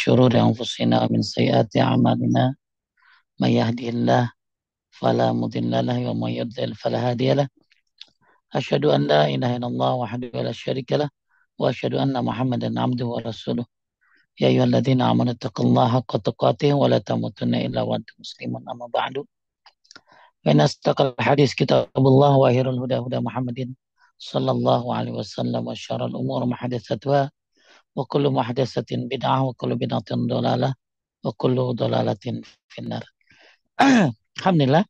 شرور أنفسنا ومن سيئات أعمالنا من يهده الله فلا مضل له ومن يضلل فلا هادي له أشهد أن لا إله إلا الله وحده لا شريك له وأشهد أن محمدا عبده ورسوله يا أيها الذين آمنوا اتقوا الله حق تقاته ولا تموتن إلا وأنتم مسلمون أما بعد فإن أصدق الحديث كتاب الله وخير الهدى هدى محمد صلى الله عليه وسلم وشر الأمور محدثاتها وكل محدثة بدعة وكل بدعة ضلالة وكل ضلالة في النار. Alhamdulillah,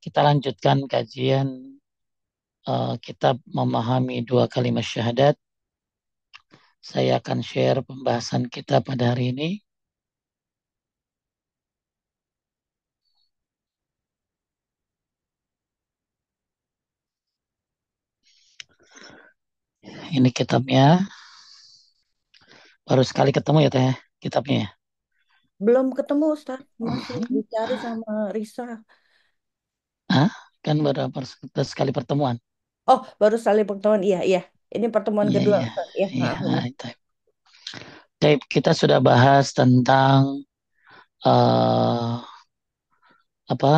kita lanjutkan kajian kitab memahami dua kalimat syahadat. Saya akan share pembahasan kita pada hari ini. Ini kitabnya. Baru sekali ketemu ya Teh, kitabnya ya? Belum ketemu Ustaz, masih dicari sama Risa. Hah? Kan baru sekali pertemuan. Oh, baru sekali pertemuan. Iya, iya. Ini pertemuan Iya, kedua iya. Ustaz. Iya, Iya, maaf ini. itu. Baik, kita sudah bahas tentang eh, apa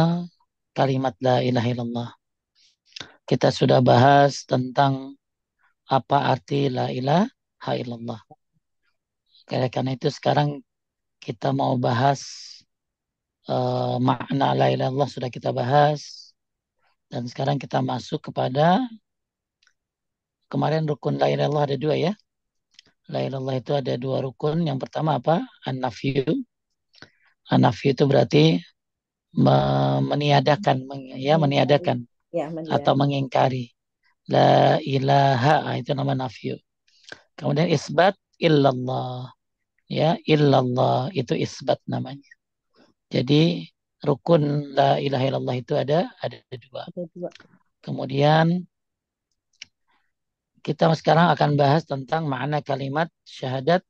kalimat la ilaha illallah. Kita sudah bahas tentang apa arti la ilaha illallah. Karena itu sekarang kita mau bahas makna la ilaha illallah sudah kita bahas. Dan sekarang kita masuk kepada kemarin rukun la ilaha illallah ada dua ya. La ilaha illallah itu ada dua rukun. Yang pertama apa? An-nafyu. An-nafyu itu berarti meniadakan, ya Mengingkari. meniadakan Ya, atau mendiang. mengingkari. La ilaha itu nama nafyu. Kemudian isbat illallah. Ya, illallah itu isbat namanya. Jadi rukun la ilaha illallah itu ada dua. Ada dua. Kemudian kita sekarang akan bahas tentang makna kalimat syahadat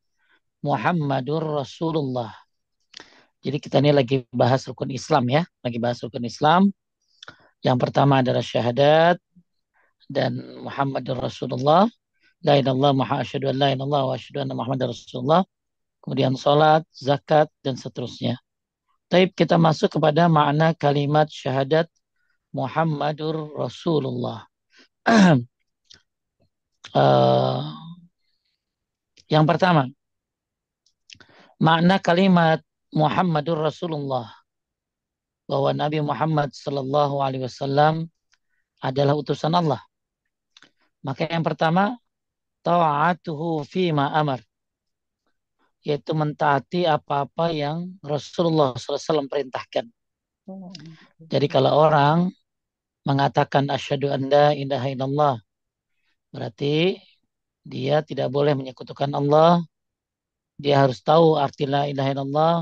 Muhammadur Rasulullah. Jadi kita ini lagi bahas rukun Islam ya, lagi bahas rukun Islam. Yang pertama adalah syahadat dan Muhammadur Rasulullah. La ilaha illallah asyhadu an la ilaha illallah wa asyhadu anna Muhammadar Rasulullah. Kemudian salat, zakat dan seterusnya. Taib kita masuk kepada makna kalimat syahadat Muhammadur Rasulullah. uh, yang pertama, makna kalimat Muhammadur Rasulullah bahwa Nabi Muhammad Sallallahu Alaihi Wasallam adalah utusan Allah. Maka yang pertama, ta'atuhu fima amar, yaitu mentaati apa-apa yang Rasulullah SAW perintahkan. Oh, Jadi kalau orang mengatakan asyhadu an la ilaha illallah, berarti dia tidak boleh menyekutukan Allah, dia harus tahu arti la ilaha illallah,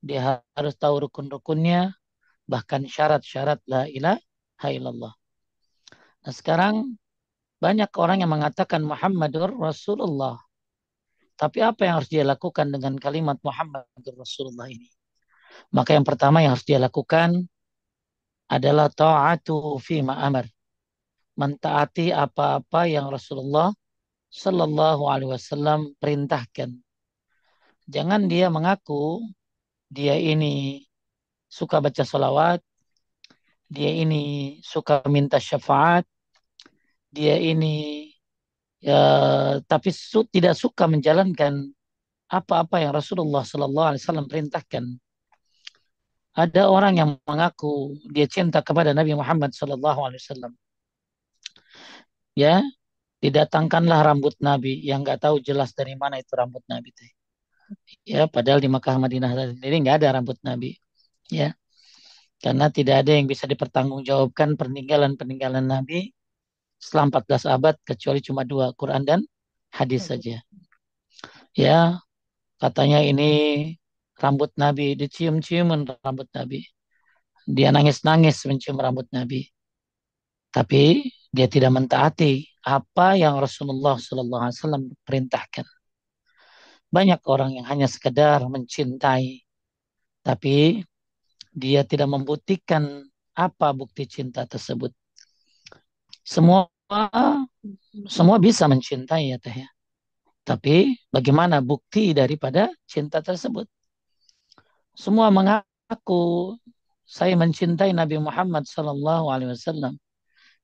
dia harus tahu rukun-rukunnya, bahkan syarat-syarat la ilaha illallah. Nah sekarang banyak orang yang mengatakan Muhammadur Rasulullah. Tapi apa yang harus dia lakukan dengan kalimat Muhammadur Rasulullah ini? Maka yang pertama yang harus dia lakukan adalah ta'atu fi ma'amar. Mentaati apa-apa yang Rasulullah Sallallahu Alaihi Wasallam perintahkan. Jangan dia mengaku dia ini suka baca salawat, dia ini suka minta syafaat, dia ini tapi tidak suka menjalankan apa-apa yang Rasulullah Sallallahu Alaihi Wasallam perintahkan. Ada orang yang mengaku dia cinta kepada Nabi Muhammad Sallallahu Alaihi Wasallam. Ya, didatangkanlah rambut Nabi yang nggak tahu jelas dari mana itu rambut Nabi. Ya, padahal di Makkah Madinah sendiri nggak ada rambut Nabi. Ya, karena tidak ada yang bisa dipertanggungjawabkan peninggalan-peninggalan Nabi setelah 14 abad kecuali cuma dua, Quran dan hadis saja. Ya, katanya ini rambut Nabi, dicium-cium rambut Nabi. Dia nangis-nangis mencium rambut Nabi. Tapi dia tidak mentaati apa yang Rasulullah SAW perintahkan. Banyak orang yang hanya sekedar mencintai, tapi dia tidak membuktikan apa bukti cinta tersebut. Semua semua bisa mencintai ya teh ya. Tapi bagaimana bukti daripada cinta tersebut? Semua mengaku saya mencintai Nabi Muhammad sallallahu alaihi wasallam.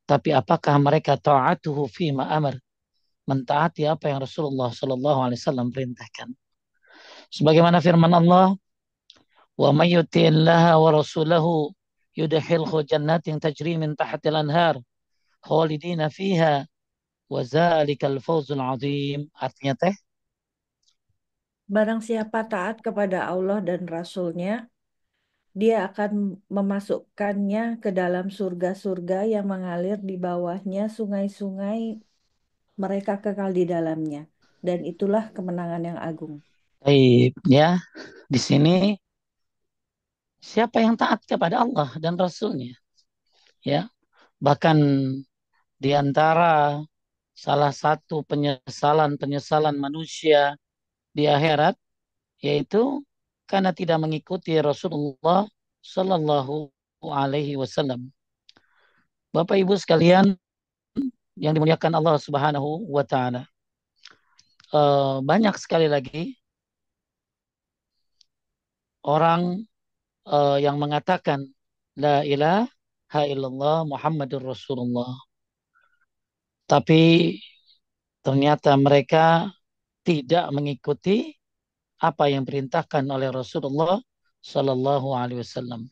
Tapi apakah mereka ta'atuhu fima amar? Mentaati apa yang Rasulullah sallallahu alaihi wasallam perintahkan. Sebagaimana firman Allah, "Wa may yuti'illaha wa rasulahu yudkhilhu jannatin tajri min tahtil anhar khalidina fiha wa dzalikal fawzul 'adzim." Artinya teh, Barang siapa taat kepada Allah dan Rasul-Nya, dia akan memasukkannya ke dalam surga-surga yang mengalir di bawahnya sungai-sungai, mereka kekal di dalamnya. Dan itulah kemenangan yang agung. baik ya, di sini siapa yang taat kepada Allah dan Rasulnya, ya. Bahkan di antara salah satu penyesalan-penyesalan manusia di akhirat yaitu karena tidak mengikuti Rasulullah Sallallahu Alaihi Wasallam. Bapak Ibu sekalian yang dimuliakan Allah Subhanahu Wa Taala, banyak sekali lagi orang yang mengatakan La ilaha illallah Muhammadur Rasulullah, tapi ternyata mereka tidak mengikuti apa yang diperintahkan oleh Rasulullah Sallallahu Alaihi Wasallam.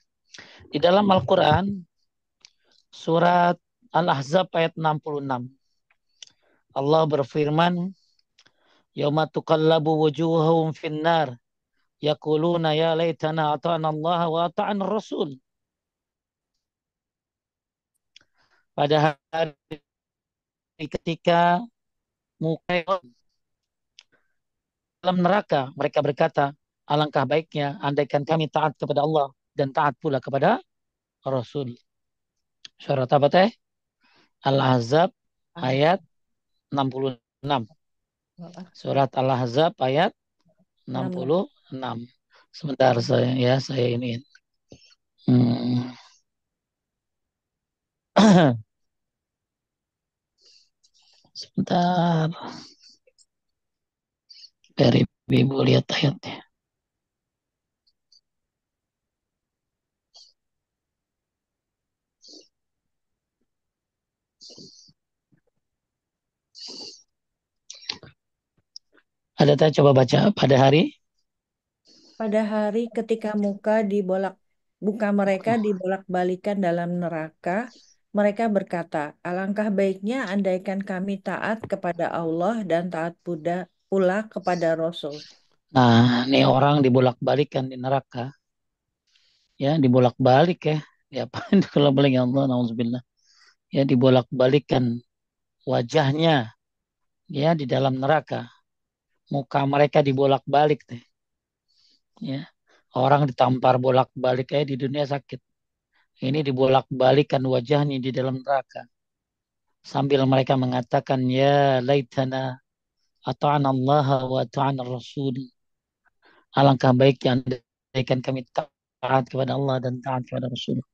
Di dalam Al-Quran, surat Al-Ahzab ayat 66, Allah berfirman, "Yauma tuqallabu wujuhahum finnar, yaquluna ya laitana ata'na Allah wa ata'na Rasul." Pada hari ketika muka dalam neraka, mereka berkata, alangkah baiknya andaikan kami taat kepada Allah dan taat pula kepada Rasul. Surat apa teh? Al-Ahzab ayat 66. Surat Al-Ahzab ayat 66. 66. Sebentar saya ini. Hmm. Sebentar. Dari Ibu lihat ayatnya. Ada tak coba baca pada hari? Pada hari ketika muka mereka dibolak-balikan dalam neraka, mereka berkata, alangkah baiknya andaikan kami taat kepada Allah dan taat pula kepada Rasul. Nah, ini orang dibolak-balikan di neraka. Ya, dibolak-balik ya. Diapain kalau balik ya Allah, nauzubillah. Ya, dibolak-balikan wajahnya ya di dalam neraka. Muka mereka dibolak-balik teh. Ya. Orang ditampar bolak-balik kayak di dunia sakit. Ini dibolak-balikan wajahnya di dalam neraka. Sambil mereka mengatakan, ya laitana ata'ana Allah wa ata'ana Rasul. Alangkah baiknya andaikan kami taat kepada Allah dan taat kepada Rasul.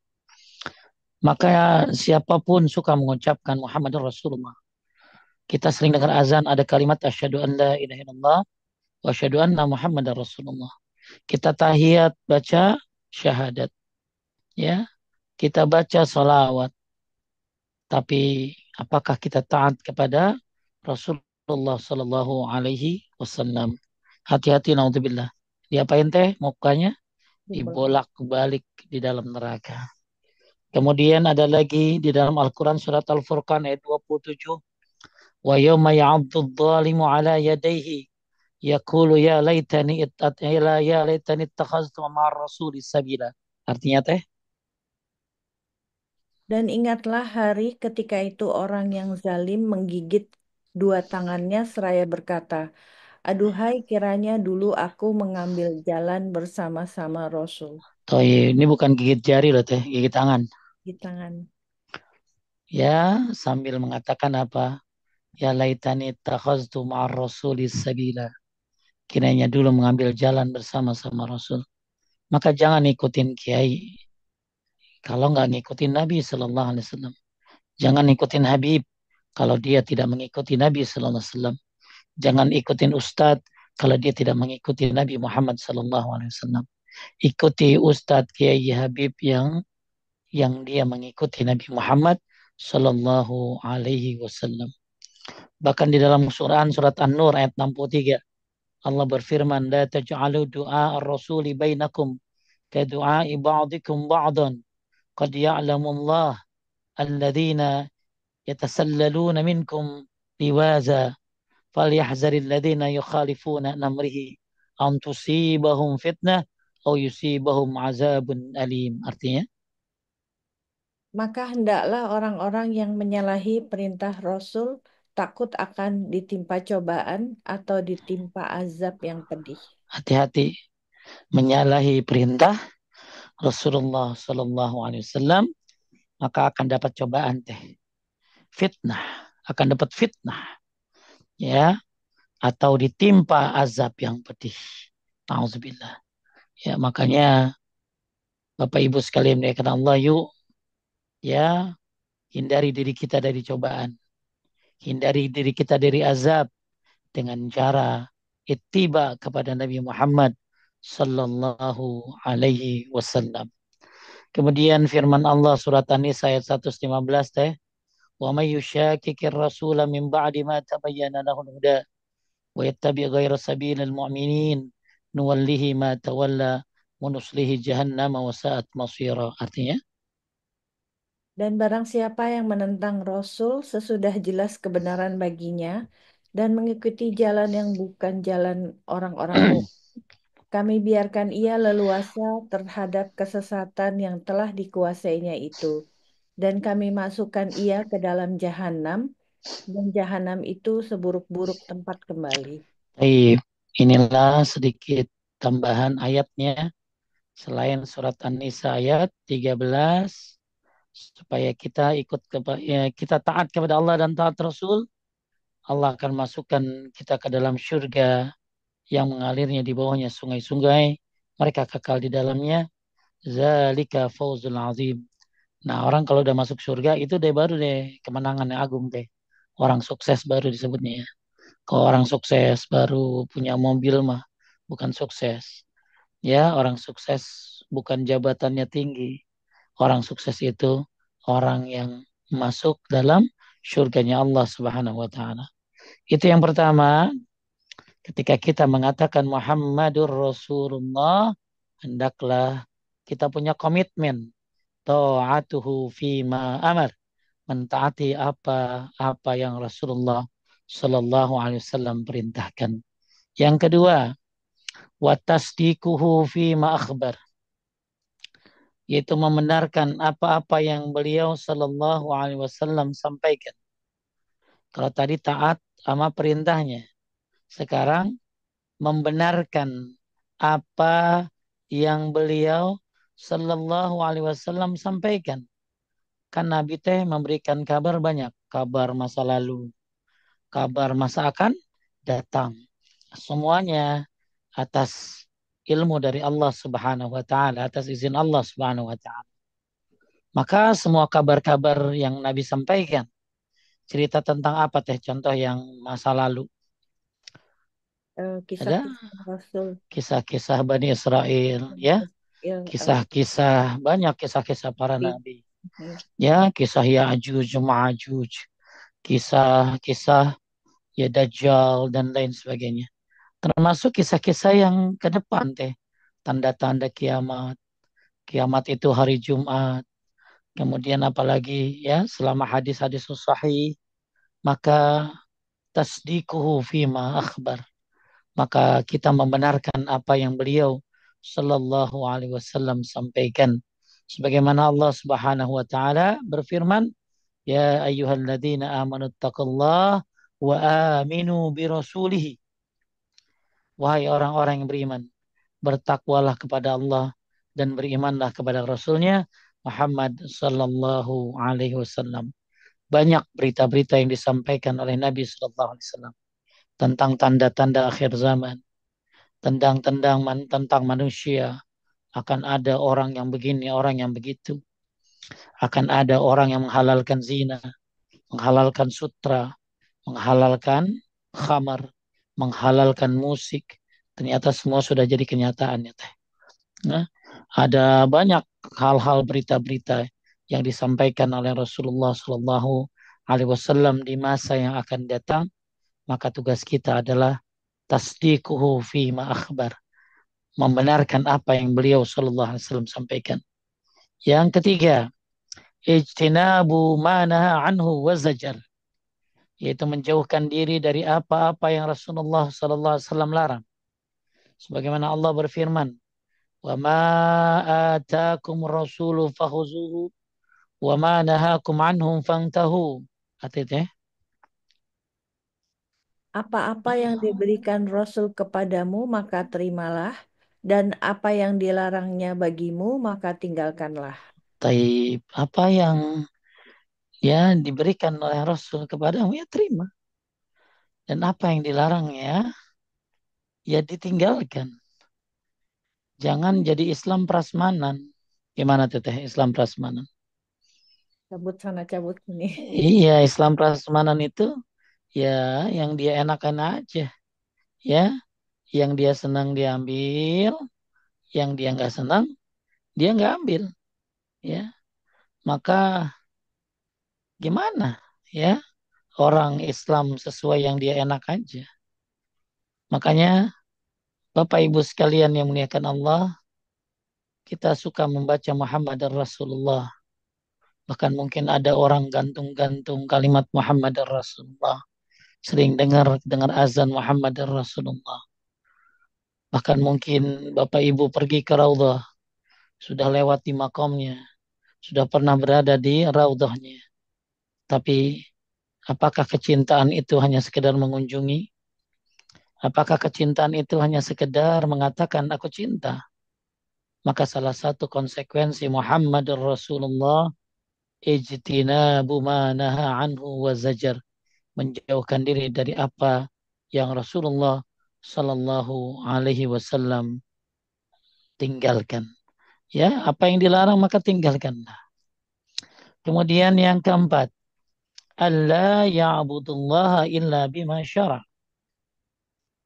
Maka siapapun suka mengucapkan Muhammad Rasulullah. Kita sering dengar azan ada kalimat asyhadu an la ilaha illallah wa asyhadu anna Muhammad Rasulullah. Kita tahiyat baca syahadat. Ya, kita baca salawat. Tapi apakah kita taat kepada Rasulullah Sallallahu Alaihi Wasallam? Hati-hati, naudzubillah. Diapain teh mukanya? Dibolak-balik di dalam neraka. Kemudian ada lagi di dalam Al-Quran surat Al-Furqan ayat 27. Wa yawma ya'addu dhalimu ala yadayhi yaqulu ya laitani ittakhaztu ma'ar rasuli sabila. Artinya teh, Dan ingatlah hari ketika itu orang yang zalim menggigit dua tangannya seraya berkata, aduhai kiranya dulu aku mengambil jalan bersama-sama Rasul. toh ini bukan gigit jari loh teh, gigit tangan. Di tangan. Ya, sambil mengatakan apa? Ya laitani takhaztu ma'ar rasuli sabila. Kiranya dulu mengambil jalan bersama-sama Rasul. Maka jangan ikutin kiai kalau nggak ngikutin Nabi Sallallahu Alaihi Wasallam. Jangan ikutin Habib kalau dia tidak mengikuti Nabi Sallallahu Alaihi Wasallam. Jangan ikutin ustadz kalau dia tidak mengikuti Nabi Muhammad SAW. Ikuti ustadz Kiai Habib yang dia mengikuti Nabi Muhammad Sallallahu Alaihi Wasallam. Bahkan di dalam surat An-Nur ayat 63, Allah berfirman, "La taj'alu du'a ar-rasuli bainakum ka du'a'i ba'dikum ba'dan. Qad ya'lamu Allah alladhina yatasallaluna minkum liwaza falyahzaril ladzina yukhalifuna an amrihi an tusibahum fitnah aw yusibahum azabun alim." Artinya, Maka hendaklah orang-orang yang menyalahi perintah Rasul takut akan ditimpa cobaan atau ditimpa azab yang pedih. hati-hati menyalahi perintah Rasulullah Sallallahu Alaihi Wasallam, maka akan dapat cobaan teh, fitnah, akan dapat fitnah, ya, atau ditimpa azab yang pedih. Nauzubillah. Ya, makanya Bapak Ibu sekalian melihat Allah, yuk, ya, hindari diri kita dari cobaan, hindari diri kita dari azab dengan cara ittiba kepada Nabi Muhammad Sallallahu Alaihi Wasallam. Kemudian firman Allah surat An-Nisa ayat 115 teh, "Wa may yushakkikir rasula min ba'di ma tabayyana lahul huda wa yattabi' ghayra sabilil mu'minin nuwallihi ma tawalla wa nuslihi jahannam wa sa'at masira." Artinya, Dan barang siapa yang menentang Rasul sesudah jelas kebenaran baginya dan mengikuti jalan yang bukan jalan orang-orang kami biarkan ia leluasa terhadap kesesatan yang telah dikuasainya itu. Dan kami masukkan ia ke dalam jahanam, dan jahanam itu seburuk-buruk tempat kembali. baik, inilah sedikit tambahan ayatnya selain surat An-Nisa ayat 13, supaya kita kita taat kepada Allah dan taat Rasul. Allah akan masukkan kita ke dalam surga yang mengalirnya di bawahnya sungai-sungai. Mereka kekal di dalamnya. Zalika fawzul azim. Nah, orang kalau udah masuk surga itu deh baru deh kemenangan yang agung deh. Orang sukses baru disebutnya ya. Kalau orang sukses baru punya mobil mah bukan sukses. Ya, orang sukses bukan jabatannya tinggi. Orang sukses itu orang yang masuk dalam surganya Allah Subhanahu wa taala. Itu yang pertama. Ketika kita mengatakan Muhammadur Rasulullah, hendaklah kita punya komitmen ta'atuhu fima amar, mentaati apa yang Rasulullah Shallallahu Alaihi Wasallam perintahkan. Yang kedua, watasdikuhu fima akhbar, yaitu membenarkan apa-apa yang beliau Shallallahu Alaihi Wasallam sampaikan. Kalau tadi taat sama perintahnya, sekarang membenarkan apa yang beliau Sallallahu Alaihi Wasallam sampaikan. Kan Nabi teh memberikan kabar banyak, kabar masa lalu, kabar masa akan datang. Semuanya atas ilmu dari Allah Subhanahu wa taala, atas izin Allah Subhanahu wa taala. Maka semua kabar-kabar yang Nabi sampaikan, cerita tentang apa teh contoh yang masa lalu? Ada Kisah-kisah Rasul. kisah-kisah Bani Israel, ya, Ya, kisah-kisah, banyak kisah-kisah para nabi. Ya, kisah Ya'juj, Ma'juj, kisah-kisah ya Dajjal dan lain sebagainya. Termasuk kisah-kisah yang ke depan teh, tanda-tanda kiamat. Kiamat itu hari Jumat. Kemudian apalagi ya, selama hadis-hadis sahih, maka tasdikuhu fima akhbar. Maka kita membenarkan apa yang beliau Sallallahu Alaihi Wasallam sampaikan. Sebagaimana Allah Subhanahu Wa Taala berfirman, Ya ayyuhalladzina amanu taqullah wa aminu birasulihi. Wahai orang-orang yang beriman, bertakwalah kepada Allah dan berimanlah kepada Rasulnya Muhammad Sallallahu Alaihi Wasallam. Banyak berita-berita yang disampaikan oleh Nabi Sallallahu Alaihi Wasallam tentang tanda-tanda akhir zaman, tentang manusia. Akan ada orang yang begini, orang yang begitu. Akan ada orang yang menghalalkan zina, menghalalkan sutra, menghalalkan khamar. menghalalkan musik. Ternyata semua sudah jadi kenyataan ya teh. Nah, ada banyak hal-hal berita-berita yang disampaikan oleh Rasulullah Shallallahu Alaihi Wasallam di masa yang akan datang. Maka tugas kita adalah tasdiquhu fi ma akhbar, membenarkan apa yang beliau Shallallahu Alaihi Wasallam sampaikan. Yang ketiga, ijtinabu ma naha anhu wa zajar, yaitu menjauhkan diri dari apa-apa yang Rasulullah Sallallahu Alaihi Wasallam larang. Sebagaimana Allah berfirman, wa ma atakum rasulu fahuzuhu wa ma nahakum anhum fantahu. Artinya, Apa-apa yang diberikan Rasul kepadamu, maka terimalah, dan apa yang dilarangnya bagimu, maka tinggalkanlah. taib, apa yang ya diberikan oleh Rasul kepadamu ya terima. Dan apa yang dilarangnya ya ditinggalkan. Jangan jadi Islam prasmanan. Gimana teteh Islam prasmanan? Cabut sana, cabut sini. Iya, Islam prasmanan itu ya yang dia enakan aja. Ya, yang dia senang dia ambil, yang dia nggak senang dia nggak ambil. Ya, maka gimana? Ya, orang Islam sesuai yang dia enak aja. Makanya Bapak Ibu sekalian yang muliakan Allah, kita suka membaca Muhammad Rasulullah. Bahkan mungkin ada orang gantung-gantung kalimat Muhammad Rasulullah. Sering dengar azan Muhammad Rasulullah. Bahkan mungkin Bapak Ibu pergi ke Raudhah, sudah lewat di makamnya, sudah pernah berada di Raudhahnya. Tapi apakah kecintaan itu hanya sekedar mengunjungi? Apakah kecintaan itu hanya sekedar mengatakan aku cinta? Maka salah satu konsekuensi Muhammad Rasulullah ijtinabu ma naha anhu wa zajar, menjauhkan diri dari apa yang Rasulullah Sallallahu Alaihi Wasallam tinggalkan. Ya, apa yang dilarang maka tinggalkanlah. Kemudian yang keempat, alla ya'budullaha illa bima syara,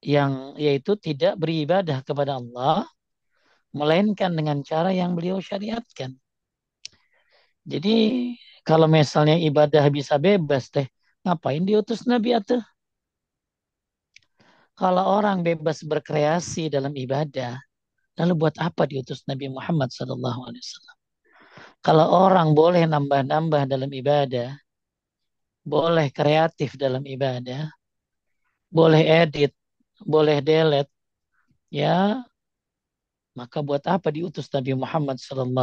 yang yaitu tidak beribadah kepada Allah melainkan dengan cara yang beliau syariatkan. Jadi kalau misalnya ibadah bisa bebas teh, ngapain diutus Nabi atuh? Kalau orang bebas berkreasi dalam ibadah, lalu buat apa diutus Nabi Muhammad SAW? Kalau orang boleh nambah-nambah dalam ibadah, boleh kreatif dalam ibadah, boleh edit, boleh delete, ya maka buat apa diutus Nabi Muhammad SAW?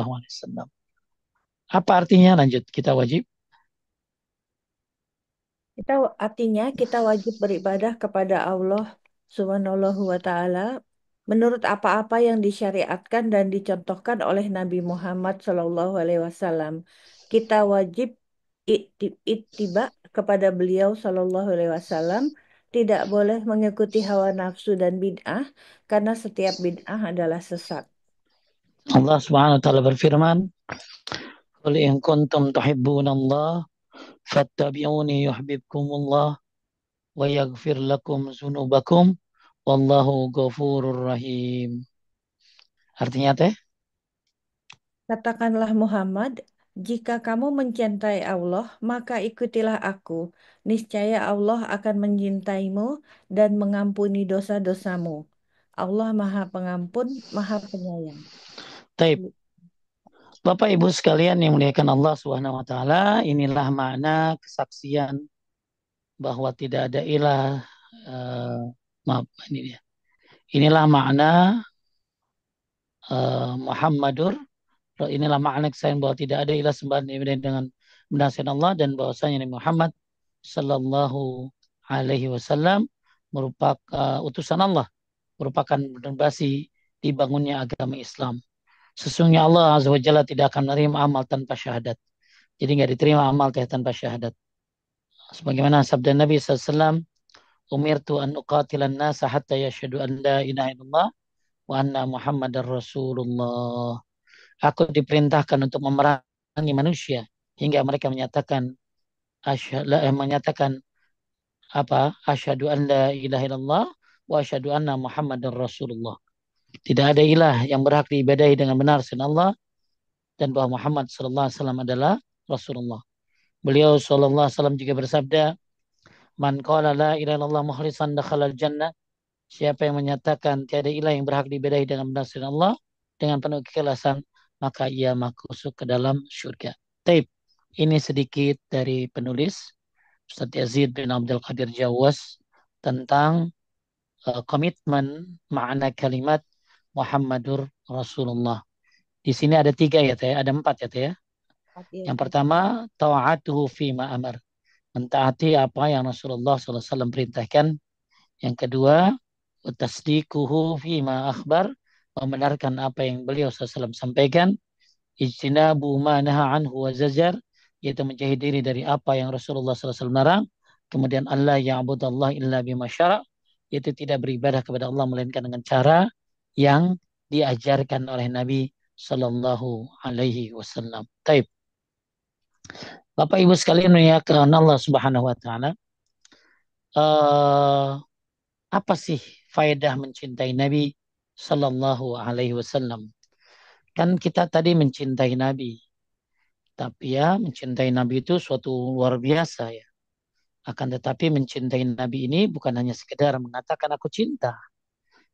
Apa artinya? Lanjut, kita wajib. Kita artinya kita wajib beribadah kepada Allah Subhanahu wa taala menurut apa-apa yang disyariatkan dan dicontohkan oleh Nabi Muhammad Shallallahu alaihi wasallam. Kita wajib ittiba kepada beliau Shallallahu alaihi wasallam, tidak boleh mengikuti hawa nafsu dan bid'ah karena setiap bid'ah adalah sesat. Allah Subhanahu wa taala berfirman, "Qul in kuntum tuhibbunallah fattabi'uni yuhibbukumullah wa yaghfir lakum dzunubakum wallahu ghafurur rahim." Artinya teh, Katakanlah Muhammad, jika kamu mencintai Allah, maka ikutilah aku. Niscaya Allah akan mencintaimu dan mengampuni dosa-dosamu. Allah Maha Pengampun, Maha Penyayang. taib. Bapak Ibu sekalian yang muliakan Allah Subhanahu wa taala, inilah makna kesaksian bahwa tidak ada ilah maaf ini dia. Inilah makna Muhammadur, inilah makna kesaksian bahwa tidak ada ilah sembahan dengan benar selain Allah, dan bahwasanya Nabi Muhammad sallallahu alaihi wasallam merupakan utusan Allah, merupakan fondasi dibangunnya agama Islam. Sesungguhnya Allah Azza wa Jalla tidak akan menerima amal tanpa syahadat. Jadi nggak diterima amal tanpa syahadat. Sebagaimana sabda Nabi SAW, umirtu an uqatilan nasa hatta yashhadu an la ilaha illallah wa anna Muhammadar Rasulullah. Aku diperintahkan untuk memerangi manusia hingga mereka menyatakan apa? Asyhadu an la ilaha illallah wa asyhadu anna Muhammadar Rasulullah. Tidak ada ilah yang berhak diibadahi dengan benar selain Allah dan bahwa Muhammad sallallahu alaihi wasallam adalah Rasulullah. Beliau sallallahu alaihi wasallam juga bersabda, "Man qala la ilaha illallah mukhlishan dakhalal jannah." Siapa yang menyatakan tiada ilah yang berhak diibadahi dengan benar selain Allah dengan penuh keikhlasan, maka ia masuk ke dalam surga. Taib. Ini sedikit dari penulis Ustaz Yazid bin Abdul Qadir Jawas tentang komitmen makna kalimat Muhammadur Rasulullah. Di sini ada tiga ya teh, ada empat ya teh ya. Iya, Yang Ustaz. pertama, ta'atuhu fi ma'amar. Mentaati apa yang Rasulullah SAW perintahkan. Yang kedua, tasdikuhu fi akhbar. Membenarkan apa yang beliau SAW sampaikan. Ijtinabu ma naha anhu wa zajar. Yaitu menjauhi diri dari apa yang Rasulullah SAW larang. Kemudian Allah ya'budallah illa bima syara'. Yaitu tidak beribadah kepada Allah melainkan dengan cara yang diajarkan oleh Nabi Sallallahu Alaihi Wasallam. Taib. Bapak Ibu sekalian ya karena Allah Subhanahu Wa Taala. eh, apa sih faedah mencintai Nabi Sallallahu Alaihi Wasallam? Kan kita tadi mencintai Nabi, tapi ya mencintai Nabi itu suatu luar biasa ya. Akan tetapi mencintai Nabi ini bukan hanya sekedar mengatakan aku cinta,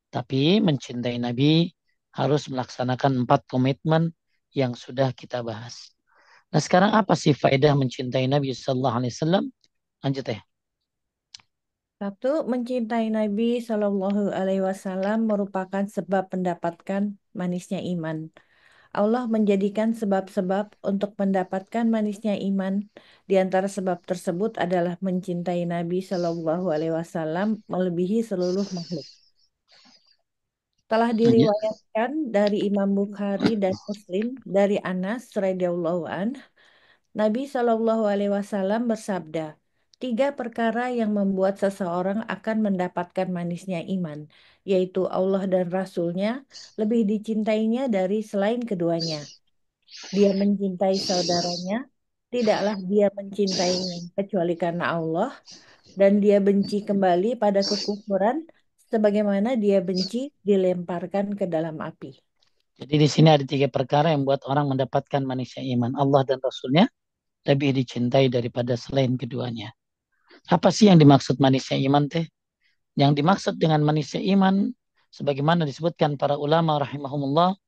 tapi mencintai Nabi harus melaksanakan 4 komitmen yang sudah kita bahas. Nah sekarang apa sih faedah mencintai Nabi Sallallahu Alaihi Wasallam? Lanjut ya. Satu, mencintai Nabi Shallallahu Alaihi Wasallam merupakan sebab mendapatkan manisnya iman. Allah menjadikan sebab-sebab untuk mendapatkan manisnya iman. Di antara sebab tersebut adalah mencintai Nabi Shallallahu Alaihi Wasallam melebihi seluruh makhluk. Telah Lanjut. diriwayatkan dari Imam Bukhari dan Muslim dari Anas radhiyallahu an, Nabi Shallallahu Alaihi Wasallam bersabda, tiga perkara yang membuat seseorang akan mendapatkan manisnya iman, yaitu Allah dan Rasul-Nya lebih dicintainya dari selain keduanya. Dia mencintai saudaranya, tidaklah dia mencintainya kecuali karena Allah, dan dia benci kembali pada kekufuran, sebagaimana dia benci dilemparkan ke dalam api. Jadi di sini ada 3 perkara yang membuat orang mendapatkan manisnya iman. Allah dan Rasulnya lebih dicintai daripada selain keduanya. Apa sih yang dimaksud manisnya iman teh? Yang dimaksud dengan manisnya iman, sebagaimana disebutkan para ulama rahimahumullah,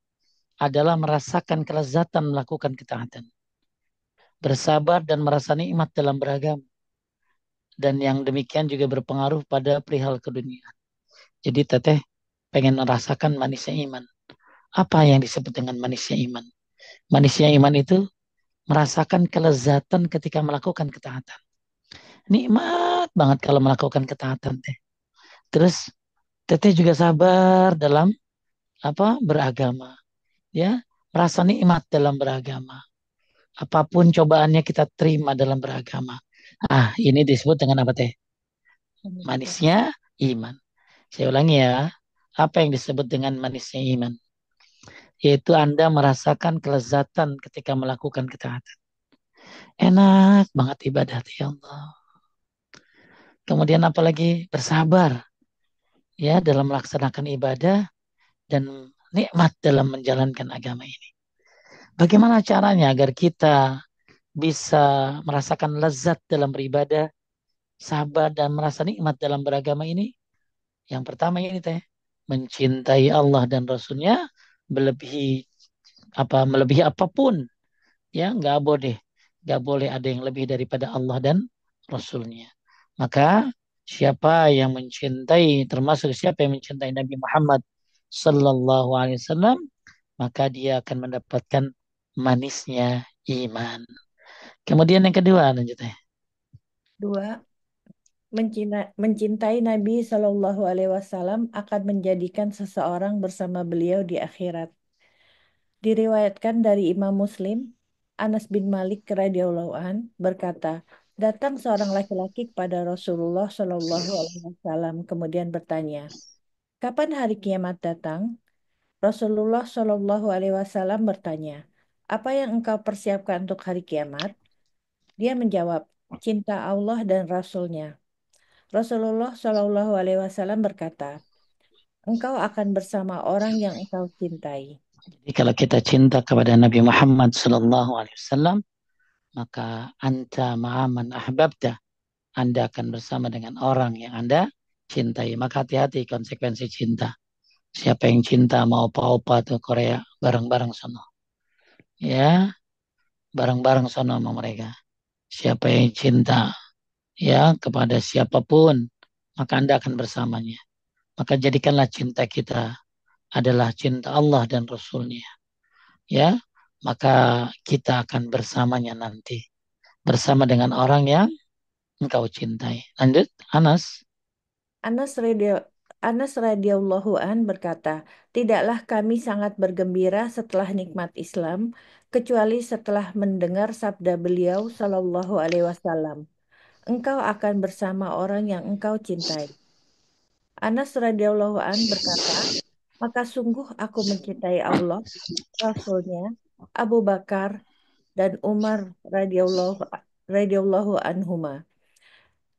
adalah merasakan kelezatan melakukan ketaatan. Bersabar dan merasa nikmat dalam beragam. Dan yang demikian juga berpengaruh pada perihal keduniaan. Jadi teteh pengen merasakan manisnya iman. Apa yang disebut dengan manisnya iman? Manisnya iman itu merasakan kelezatan ketika melakukan ketaatan. Nikmat banget kalau melakukan ketaatan teh. Terus teteh juga sabar dalam beragama, ya, merasa nikmat dalam beragama. Apapun cobaannya kita terima dalam beragama. Ah, ini disebut dengan apa teh? Manisnya iman. Saya ulangi ya. Apa yang disebut dengan manisnya iman? Yaitu Anda merasakan kelezatan ketika melakukan ketaatan. Enak banget ibadah ya Allah. Kemudian apalagi bersabar ya dalam melaksanakan ibadah dan nikmat dalam menjalankan agama ini. Bagaimana caranya agar kita bisa merasakan lezat dalam beribadah, sabar dan merasa nikmat dalam beragama ini? Yang pertama ini teh, mencintai Allah dan Rasulnya melebihi melebihi apapun, ya nggak boleh ada yang lebih daripada Allah dan Rasulnya. Maka siapa yang mencintai, termasuk siapa yang mencintai Nabi Muhammad Sallallahu Alaihi Wasallam, maka dia akan mendapatkan manisnya iman. Kemudian yang kedua lanjutnya. Dua, mencintai Nabi Shallallahu Alaihi Wasallam akan menjadikan seseorang bersama beliau di akhirat. Diriwayatkan dari Imam Muslim, Anas bin Malik radhiyallahu an berkata, datang seorang laki-laki kepada Rasulullah Shallallahu Alaihi Wasallam kemudian bertanya, kapan hari kiamat datang? Rasulullah Shallallahu Alaihi Wasallam bertanya, apa yang engkau persiapkan untuk hari kiamat? Dia menjawab, cinta Allah dan Rasul-Nya. Rasulullah Shallallahu Alaihi Wasallam berkata, engkau akan bersama orang yang engkau cintai. Jadi kalau kita cinta kepada Nabi Muhammad sallallahu alaihi wasallam, maka anta ma'aman ahbabta. Anda akan bersama dengan orang yang Anda cintai. Maka hati-hati konsekuensi cinta. Siapa yang cinta mau opa-opa tuh Korea bareng-bareng sono. Ya, bareng-bareng sono sama mereka. Siapa yang cinta ya kepada siapapun, maka Anda akan bersamanya. Maka jadikanlah cinta kita adalah cinta Allah dan Rasulnya. Ya, maka kita akan bersamanya nanti. Bersama dengan orang yang engkau cintai. Lanjut, Anas. Anas radio Anas radhiyallahu an berkata, tidaklah kami sangat bergembira setelah nikmat Islam, kecuali setelah mendengar sabda beliau Shallallahu Alaihi Wasallam. Engkau akan bersama orang yang engkau cintai. Anas radhiyallahu an berkata, maka sungguh aku mencintai Allah, Rasulnya, Abu Bakar, dan Umar radhiyallahu anhuma.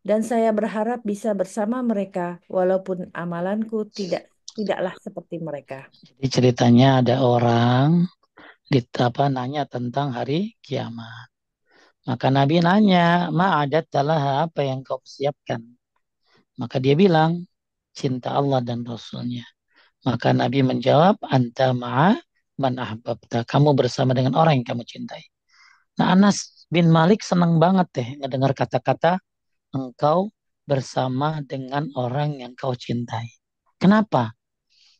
Dan saya berharap bisa bersama mereka walaupun amalanku tidaklah seperti mereka. Jadi ceritanya ada orang nanya tentang hari kiamat. Maka Nabi nanya, ma'adat talah apa yang kau siapkan? Maka dia bilang, cinta Allah dan Rasulnya. Maka Nabi menjawab, anta ma'a man ahbabta. Kamu bersama dengan orang yang kamu cintai. Nah, Anas bin Malik senang banget deh ngedengar kata-kata engkau bersama dengan orang yang kau cintai. Kenapa?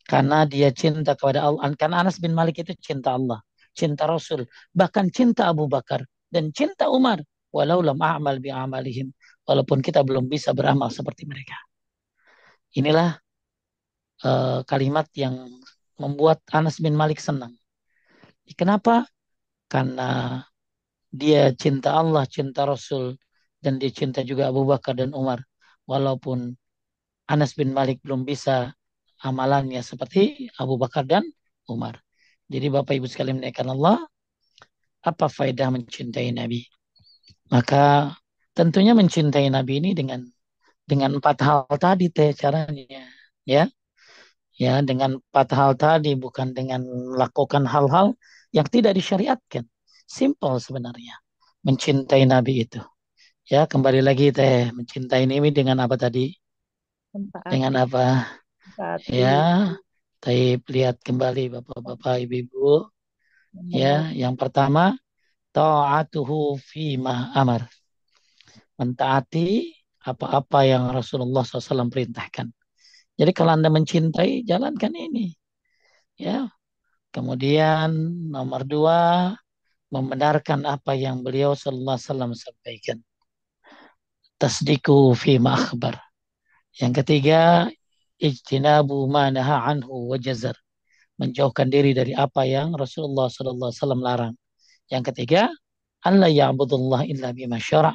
Karena dia cinta kepada Allah. Karena Anas bin Malik itu cinta Allah, cinta Rasul, bahkan cinta Abu Bakar dan cinta Umar. Walau lam a'mal bi amalihim. Walaupun kita belum bisa beramal seperti mereka. Inilah kalimat yang membuat Anas bin Malik senang. Kenapa? Karena dia cinta Allah, cinta Rasul, dan dia cinta juga Abu Bakar dan Umar. Walaupun Anas bin Malik belum bisa amalannya seperti Abu Bakar dan Umar. Jadi Bapak Ibu sekalian menaikkan Allah, apa faedah mencintai Nabi? Maka tentunya mencintai Nabi ini dengan empat hal tadi teh caranya, ya, ya dengan empat hal tadi bukan dengan melakukan hal-hal yang tidak disyariatkan. Simple sebenarnya mencintai Nabi itu. Ya kembali lagi teh mencintai Nabi dengan apa tadi? Dengan Mentaati, apa? mentaati, Ya, tapi lihat kembali Bapak-bapak, Ibu-ibu. mendengar. Ya, yang pertama ta'atuhu fima amar. Mentaati apa-apa yang Rasulullah SAW perintahkan. Jadi kalau Anda mencintai, jalankan ini. Ya. Kemudian nomor dua, membenarkan apa yang beliau Sallallahu Alaihi Wasallam sampaikan. Tasdiku fima akhbar. Yang ketiga, ijtinabu ma naha anhu wa jazar. Menjauhkan diri dari apa yang Rasulullah Sallallahu Alaihi Wasallam larang. Yang ketiga, Allah ya'budullah illa bima syara'.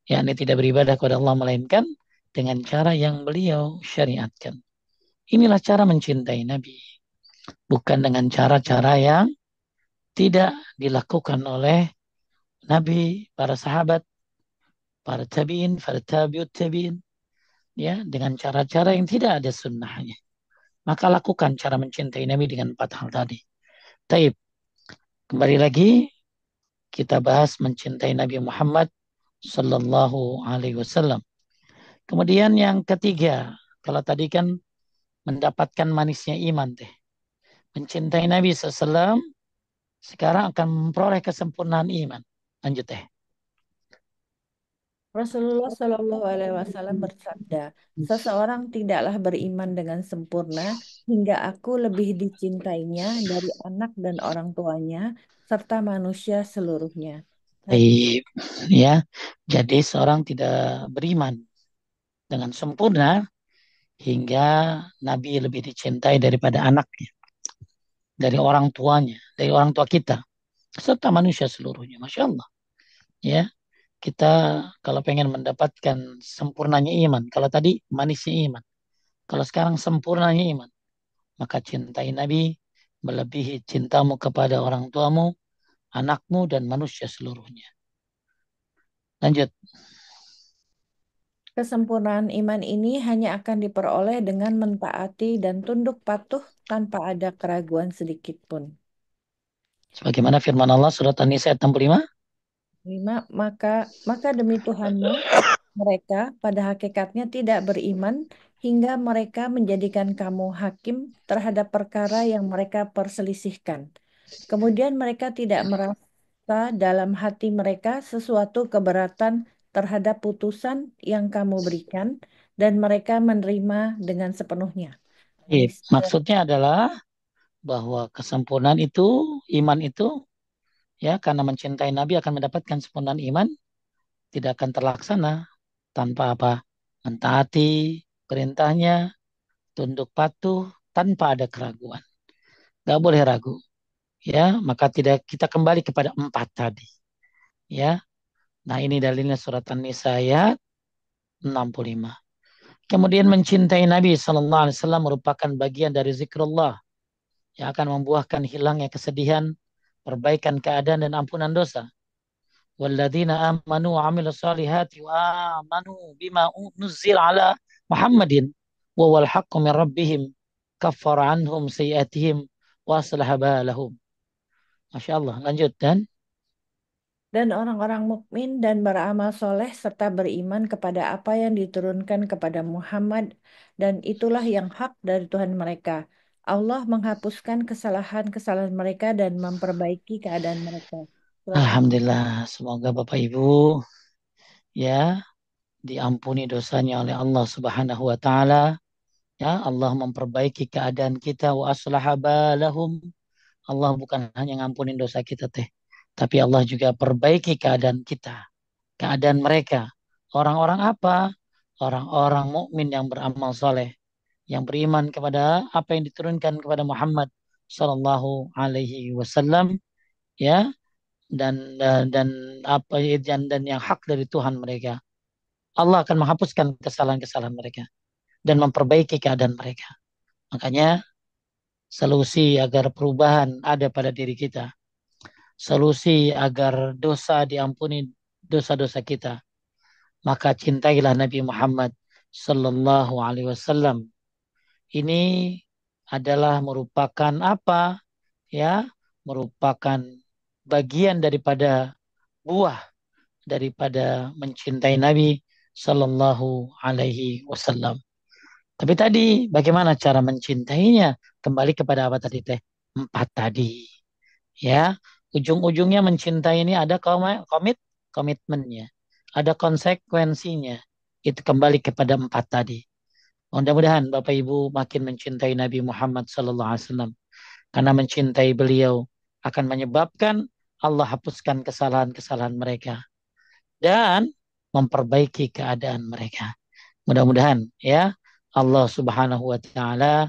Yakni tidak beribadah kepada Allah melainkan dengan cara yang beliau syariatkan. Inilah cara mencintai Nabi. Bukan dengan cara-cara yang tidak dilakukan oleh Nabi, para sahabat, para tabi'in, para tabi'ut tabi'in. Ya, dengan cara-cara yang tidak ada sunnahnya. Maka lakukan cara mencintai Nabi dengan empat hal tadi. Taib. Kembali lagi kita bahas mencintai Nabi Muhammad Sallallahu Alaihi Wasallam. Kemudian yang ketiga, kalau tadi kan mendapatkan manisnya iman teh. Mencintai Nabi SAW, sekarang akan memperoleh kesempurnaan iman. Lanjut teh. Rasulullah Shallallahu Alaihi Wasallam bersabda, seseorang tidaklah beriman dengan sempurna hingga aku lebih dicintainya dari anak dan orang tuanya serta manusia seluruhnya. Hadis. Taib. Ya, jadi seorang tidak beriman dengan sempurna hingga Nabi lebih dicintai daripada anaknya, dari orang tuanya, dari orang tua kita, serta manusia seluruhnya. Masya Allah. Ya, kita kalau pengen mendapatkan sempurnanya iman, kalau tadi manisnya iman, kalau sekarang sempurnanya iman, maka cintai Nabi melebihi cintamu kepada orang tuamu, anakmu, dan manusia seluruhnya. Lanjut. Kesempurnaan iman ini hanya akan diperoleh dengan mentaati dan tunduk patuh tanpa ada keraguan sedikit pun. Sebagaimana firman Allah surat An-Nisa ayat 65. 5. Maka demi Tuhanmu, mereka pada hakikatnya tidak beriman hingga mereka menjadikan kamu hakim terhadap perkara yang mereka perselisihkan. Kemudian mereka tidak merasa dalam hati mereka sesuatu keberatan terhadap putusan yang kamu berikan, dan mereka menerima dengan sepenuhnya. Ini surat Maksudnya adalah bahwa kesempurnaan itu, iman itu, ya karena mencintai Nabi akan mendapatkan kesempurnaan iman, tidak akan terlaksana tanpa apa? Mentaati perintahnya, tunduk patuh, tanpa ada keraguan. Gak boleh ragu. Ya, maka tidak kita kembali kepada empat tadi. Ya, nah ini dalilnya surat An-Nisa ayat 65. Kemudian mencintai Nabi Sallallahu Alaihi Wasallam merupakan bagian dari zikrullah yang akan membuahkan hilangnya kesedihan, perbaikan keadaan dan ampunan dosa. Walladzina amanu wa amilus salihati wa amanu bima nuzzil ala Muhammadin wa wal haqqu min rabbihim kaffara anhum sayiatihim wa aslaha balahum. Masya Allah. Lanjut dan dan orang-orang mukmin dan beramal soleh serta beriman kepada apa yang diturunkan kepada Muhammad, dan itulah yang hak dari Tuhan mereka. Allah menghapuskan kesalahan-kesalahan mereka dan memperbaiki keadaan mereka. Surat An-Nisa. Alhamdulillah. Semoga Bapak Ibu ya diampuni dosanya oleh Allah Subhanahu wa taala. Ya, Allah memperbaiki keadaan kita wa aslaha balahum. Allah bukan hanya ngampunin dosa kita teh, tapi Allah juga perbaiki keadaan kita, keadaan mereka. Orang-orang apa? Orang-orang mukmin yang beramal soleh, yang beriman kepada apa yang diturunkan kepada Muhammad Sallallahu Alaihi Wasallam, ya, dan apa dan yang hak dari Tuhan mereka. Allah akan menghapuskan kesalahan-kesalahan mereka dan memperbaiki keadaan mereka. Makanya solusi agar perubahan ada pada diri kita, solusi agar dosa diampuni dosa-dosa kita, maka cintailah Nabi Muhammad Sallallahu Alaihi Wasallam. Ini adalah merupakan apa? Ya, merupakan bagian daripada buah daripada mencintai Nabi Sallallahu Alaihi Wasallam. Tapi tadi bagaimana cara mencintainya? Kembali kepada apa tadi teh? Empat tadi. Ya, ujung-ujungnya mencintai ini ada komitmennya, ada konsekuensinya. Itu kembali kepada empat tadi. Mudah-mudahan Bapak Ibu makin mencintai Nabi Muhammad SAW, karena mencintai beliau akan menyebabkan Allah hapuskan kesalahan-kesalahan mereka dan memperbaiki keadaan mereka. Mudah-mudahan ya Allah Subhanahu wa taala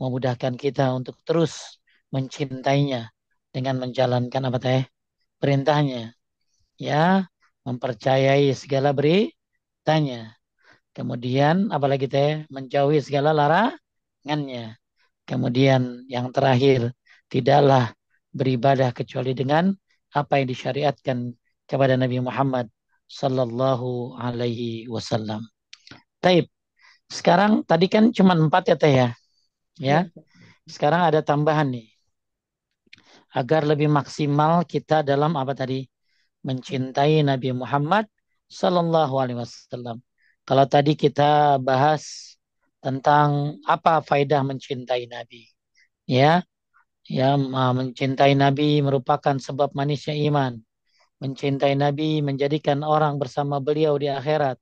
memudahkan kita untuk terus mencintainya dengan menjalankan apa teh perintahnya, ya, mempercayai segala beritanya, kemudian apalagi teh menjauhi segala larangannya, kemudian yang terakhir tidaklah beribadah kecuali dengan apa yang disyariatkan kepada Nabi Muhammad Sallallahu Alaihi Wasallam. Taib. Sekarang tadi kan cuma empat ya teh ya. Ya. Ya. Sekarang ada tambahan nih. Agar lebih maksimal kita dalam apa tadi? Mencintai Nabi Muhammad Sallallahu Alaihi Wasallam. Kalau tadi kita bahas tentang apa faedah mencintai Nabi. Ya, ya, mencintai Nabi merupakan sebab manisnya iman. Mencintai Nabi menjadikan orang bersama beliau di akhirat.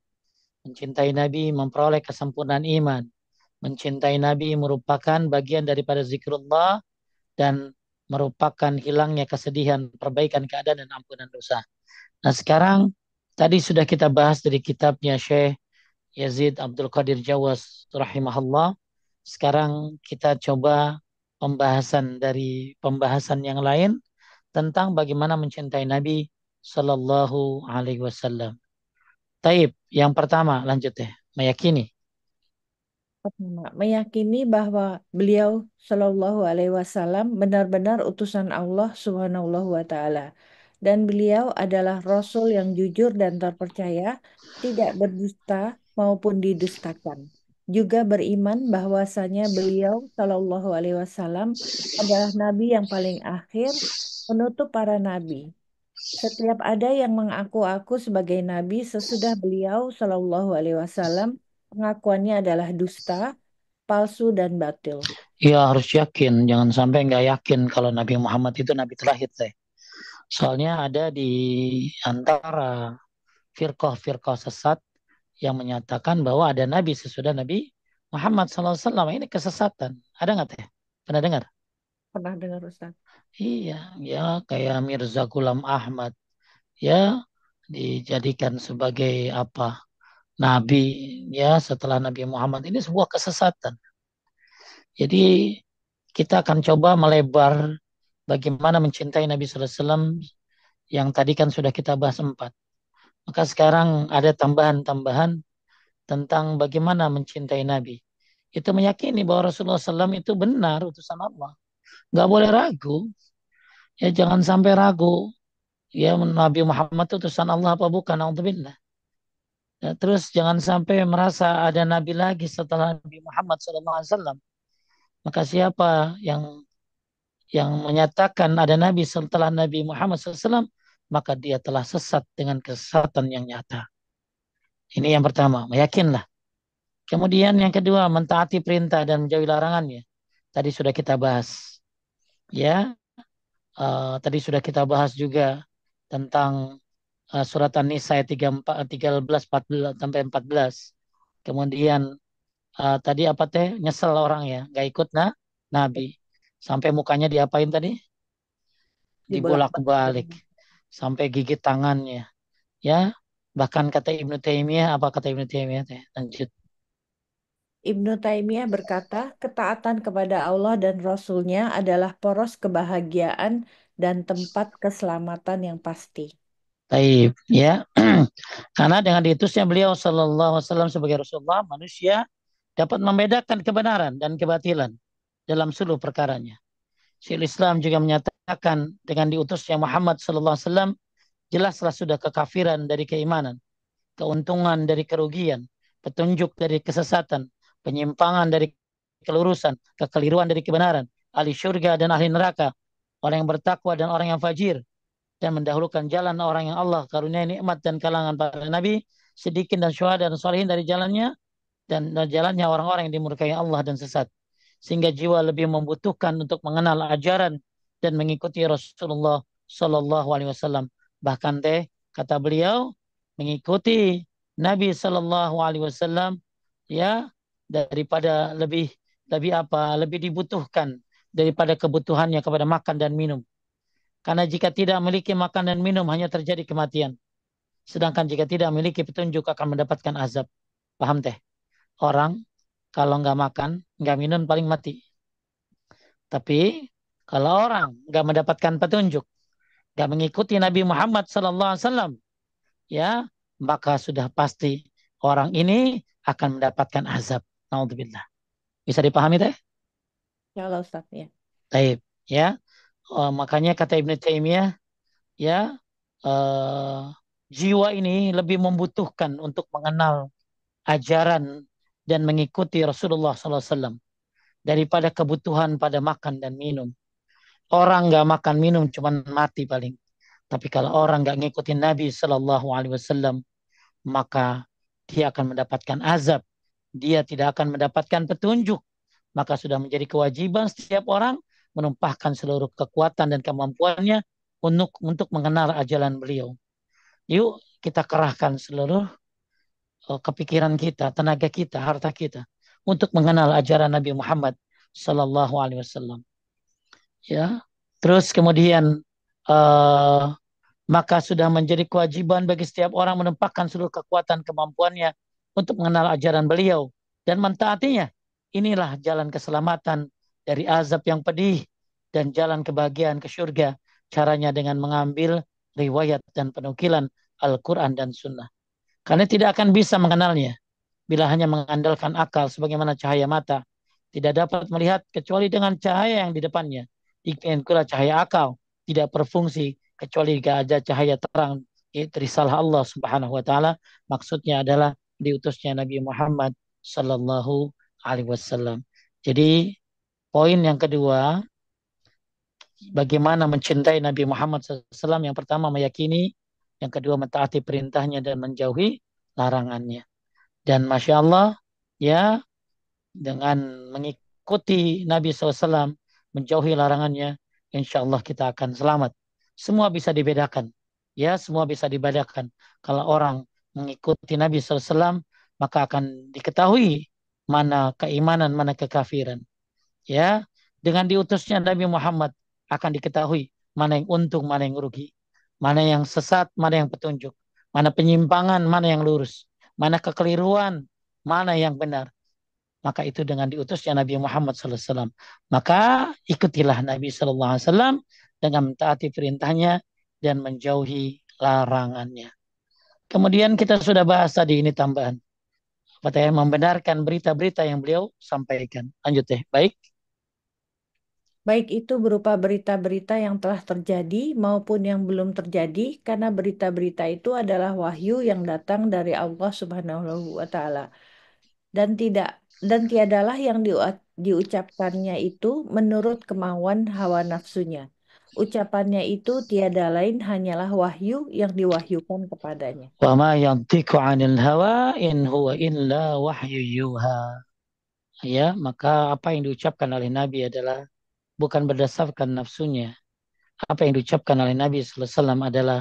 Mencintai Nabi memperoleh kesempurnaan iman. Mencintai Nabi merupakan bagian daripada zikrullah dan merupakan hilangnya kesedihan, perbaikan keadaan dan ampunan dosa. Nah sekarang tadi sudah kita bahas dari kitabnya Syekh Yazid Abdul Qadir Jawas rahimahullah. Sekarang kita coba pembahasan dari pembahasan yang lain tentang bagaimana mencintai Nabi Sallallahu Alaihi Wasallam. Taib, yang pertama lanjut deh, meyakini. Pertama, meyakini bahwa beliau Shallallahu Alaihi Wasallam benar-benar utusan Allah Subhanahu wa Ta'ala, dan beliau adalah Rasul yang jujur dan terpercaya, tidak berdusta, maupun didustakan. Juga beriman bahwasanya beliau Shallallahu Alaihi Wasallam adalah nabi yang paling akhir, penutup para nabi. Setiap ada yang mengaku aku sebagai nabi sesudah beliau Shallallahu Alaihi Wasallam, pengakuannya adalah dusta, palsu dan batil. Ya harus yakin, jangan sampai nggak yakin kalau Nabi Muhammad itu Nabi terakhir teh. Soalnya ada di antara firqah-firqah sesat yang menyatakan bahwa ada Nabi sesudah Nabi Muhammad SAW. Ini kesesatan. Ada nggak teh? Pernah dengar? Pernah dengar Ustaz? Iya, ya kayak Mirza Ghulam Ahmad ya dijadikan sebagai apa? Nabi ya setelah Nabi Muhammad ini sebuah kesesatan. Jadi kita akan coba melebar bagaimana mencintai Nabi SAW yang tadi kan sudah kita bahas empat. Maka sekarang ada tambahan-tambahan tentang bagaimana mencintai Nabi. Itu meyakini bahwa Rasulullah SAW itu benar utusan Allah. Nggak boleh ragu. Ya jangan sampai ragu. Ya Nabi Muhammad itu utusan Allah apa bukan? Alhamdulillah. Ya, terus jangan sampai merasa ada Nabi lagi setelah Nabi Muhammad SAW. Maka siapa yang menyatakan ada Nabi setelah Nabi Muhammad SAW, maka dia telah sesat dengan kesesatan yang nyata. Ini yang pertama, meyakinlah. Kemudian yang kedua, mentaati perintah dan menjauhi larangannya. Tadi sudah kita bahas. Ya, tadi sudah kita bahas juga tentang surat An-Nisa ayat 13, 14 sampai 14. Kemudian tadi apa teh? Nyesel orang ya, nggak ikut Nabi. Sampai mukanya diapain tadi? Dibolak-balik. Dibolak-balik. Sampai gigit tangannya. Ya, bahkan kata Ibnu Taimiyah, apa kata Ibnu Taimiyah teh? Lanjut. Ibnu Taimiyah berkata, ketaatan kepada Allah dan Rasul-Nya adalah poros kebahagiaan dan tempat keselamatan yang pasti. Taib, ya. Karena dengan diutusnya beliau Sallallahu Alaihi Wasallam sebagai Rasulullah, manusia dapat membedakan kebenaran dan kebatilan dalam seluruh perkaranya. Syaikhul Islam juga menyatakan dengan diutusnya Muhammad Sallallahu Alaihi Wasallam, jelaslah sudah kekafiran dari keimanan, keuntungan dari kerugian, petunjuk dari kesesatan, penyimpangan dari kelurusan, kekeliruan dari kebenaran, ahli syurga dan ahli neraka, orang yang bertakwa dan orang yang fajir, dan mendahulukan jalan orang yang Allah karuniai nikmat dan kalangan para nabi, sedikit dan syuhada dan solehin dari jalannya, dan jalannya orang-orang yang dimurkai Allah dan sesat. Sehingga jiwa lebih membutuhkan untuk mengenal ajaran dan mengikuti Rasulullah Sallallahu Alaihi Wasallam. Bahkan teh kata beliau mengikuti Nabi Sallallahu Alaihi Wasallam ya daripada lebih lebih apa lebih dibutuhkan daripada kebutuhannya kepada makan dan minum. Karena jika tidak memiliki makan dan minum hanya terjadi kematian. Sedangkan jika tidak memiliki petunjuk akan mendapatkan azab. Paham teh? Orang kalau nggak makan, nggak minum paling mati. Tapi kalau orang nggak mendapatkan petunjuk, nggak mengikuti Nabi Muhammad SAW, ya maka sudah pasti orang ini akan mendapatkan azab. Naudzubillah. Bisa dipahami teh? Ya Allah Ustaz ya. Taib. Ya. Makanya kata Ibnu Taimiyah, ya eh, jiwa ini lebih membutuhkan untuk mengenal ajaran dan mengikuti Rasulullah SAW daripada kebutuhan pada makan dan minum. Orang nggak makan minum cuma mati paling. Tapi kalau orang nggak ngikutin Nabi Sallallahu Alaihi Wasallam, maka dia akan mendapatkan azab. Dia tidak akan mendapatkan petunjuk. Maka sudah menjadi kewajiban setiap orang menumpahkan seluruh kekuatan dan kemampuannya untuk mengenal ajaran beliau. Yuk kita kerahkan seluruh kepikiran kita, tenaga kita, harta kita untuk mengenal ajaran Nabi Muhammad Sallallahu Alaihi Wasallam. Ya, terus kemudian uh, maka sudah menjadi kewajiban bagi setiap orang menempatkan seluruh kekuatan kemampuannya untuk mengenal ajaran beliau dan mentaatinya. Inilah jalan keselamatan dari azab yang pedih dan jalan kebahagiaan ke surga. Caranya dengan mengambil riwayat dan penukilan Al-Quran dan Sunnah. Karena tidak akan bisa mengenalnya bila hanya mengandalkan akal sebagaimana cahaya mata. Tidak dapat melihat kecuali dengan cahaya yang di depannya. Demikian pula cahaya akal tidak berfungsi kecuali jika ada cahaya terang yaitu risalah Allah Subhanahu wa taala. Maksudnya adalah diutusnya Nabi Muhammad Sallallahu Alaihi Wasallam. Jadi poin yang kedua, bagaimana mencintai Nabi Muhammad SAW? Yang pertama meyakini, yang kedua mentaati perintahnya dan menjauhi larangannya. Dan masya Allah, ya dengan mengikuti Nabi SAW, menjauhi larangannya, insya Allah kita akan selamat. Semua bisa dibedakan. Ya, semua bisa dibedakan. Kalau orang mengikuti Nabi SAW, maka akan diketahui mana keimanan, mana kekafiran. Ya, dengan diutusnya Nabi Muhammad akan diketahui mana yang untung, mana yang rugi, mana yang sesat, mana yang petunjuk, mana penyimpangan, mana yang lurus, mana kekeliruan, mana yang benar. Maka itu dengan diutusnya Nabi Muhammad SAW. Maka ikutilah Nabi SAW dengan mentaati perintahnya dan menjauhi larangannya. Kemudian kita sudah bahas tadi ini tambahan. Apa teh membenarkan berita-berita yang beliau sampaikan. Lanjut teh. Baik. Baik itu berupa berita-berita yang telah terjadi maupun yang belum terjadi, karena berita-berita itu adalah wahyu yang datang dari Allah Subhanahu wa Ta'ala. Dan tidak dan tiadalah yang diucapkannya itu menurut kemauan hawa nafsunya. Ucapannya itu tiada lain hanyalah wahyu yang diwahyukan kepadanya. Wa ma yantiqu 'anil hawa in huwa illa wahyu yuha. Ya, maka apa yang diucapkan oleh Nabi adalah bukan berdasarkan nafsunya. Apa yang diucapkan oleh Nabi sallallahu alaihi wasallam adalah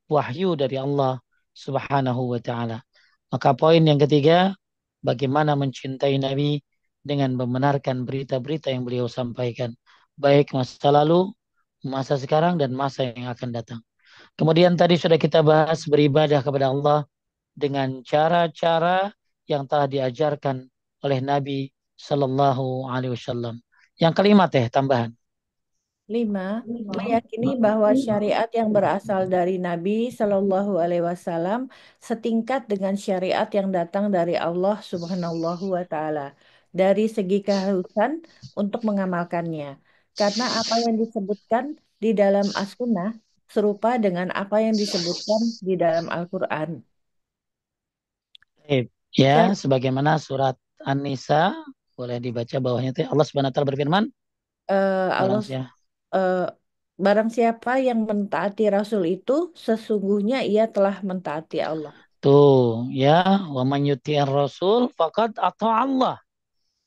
wahyu dari Allah Subhanahu wa taala. Maka poin yang ketiga, bagaimana mencintai Nabi dengan membenarkan berita-berita yang beliau sampaikan, baik masa lalu, masa sekarang dan masa yang akan datang. Kemudian tadi sudah kita bahas beribadah kepada Allah dengan cara-cara yang telah diajarkan oleh Nabi Sallallahu Alaihi Wasallam. Yang kelima teh tambahan. 5. Meyakini bahwa syariat yang berasal dari Nabi Shallallahu Alaihi Wasallam setingkat dengan syariat yang datang dari Allah Subhanahu wa Ta'ala dari segi keharusan untuk mengamalkannya. Karena apa yang disebutkan di dalam As-Sunnah serupa dengan apa yang disebutkan di dalam Al-Quran. Baik. Ya, sebagaimana surat An-Nisa boleh dibaca bawahnya teh. Allah Subhanahu wa taala berfirman, Allah barang siapa eh, barang siapa yang mentaati Rasul itu sesungguhnya ia telah mentaati Allah. tuh ya, wa man yuti'ir rasul faqad ata Allah.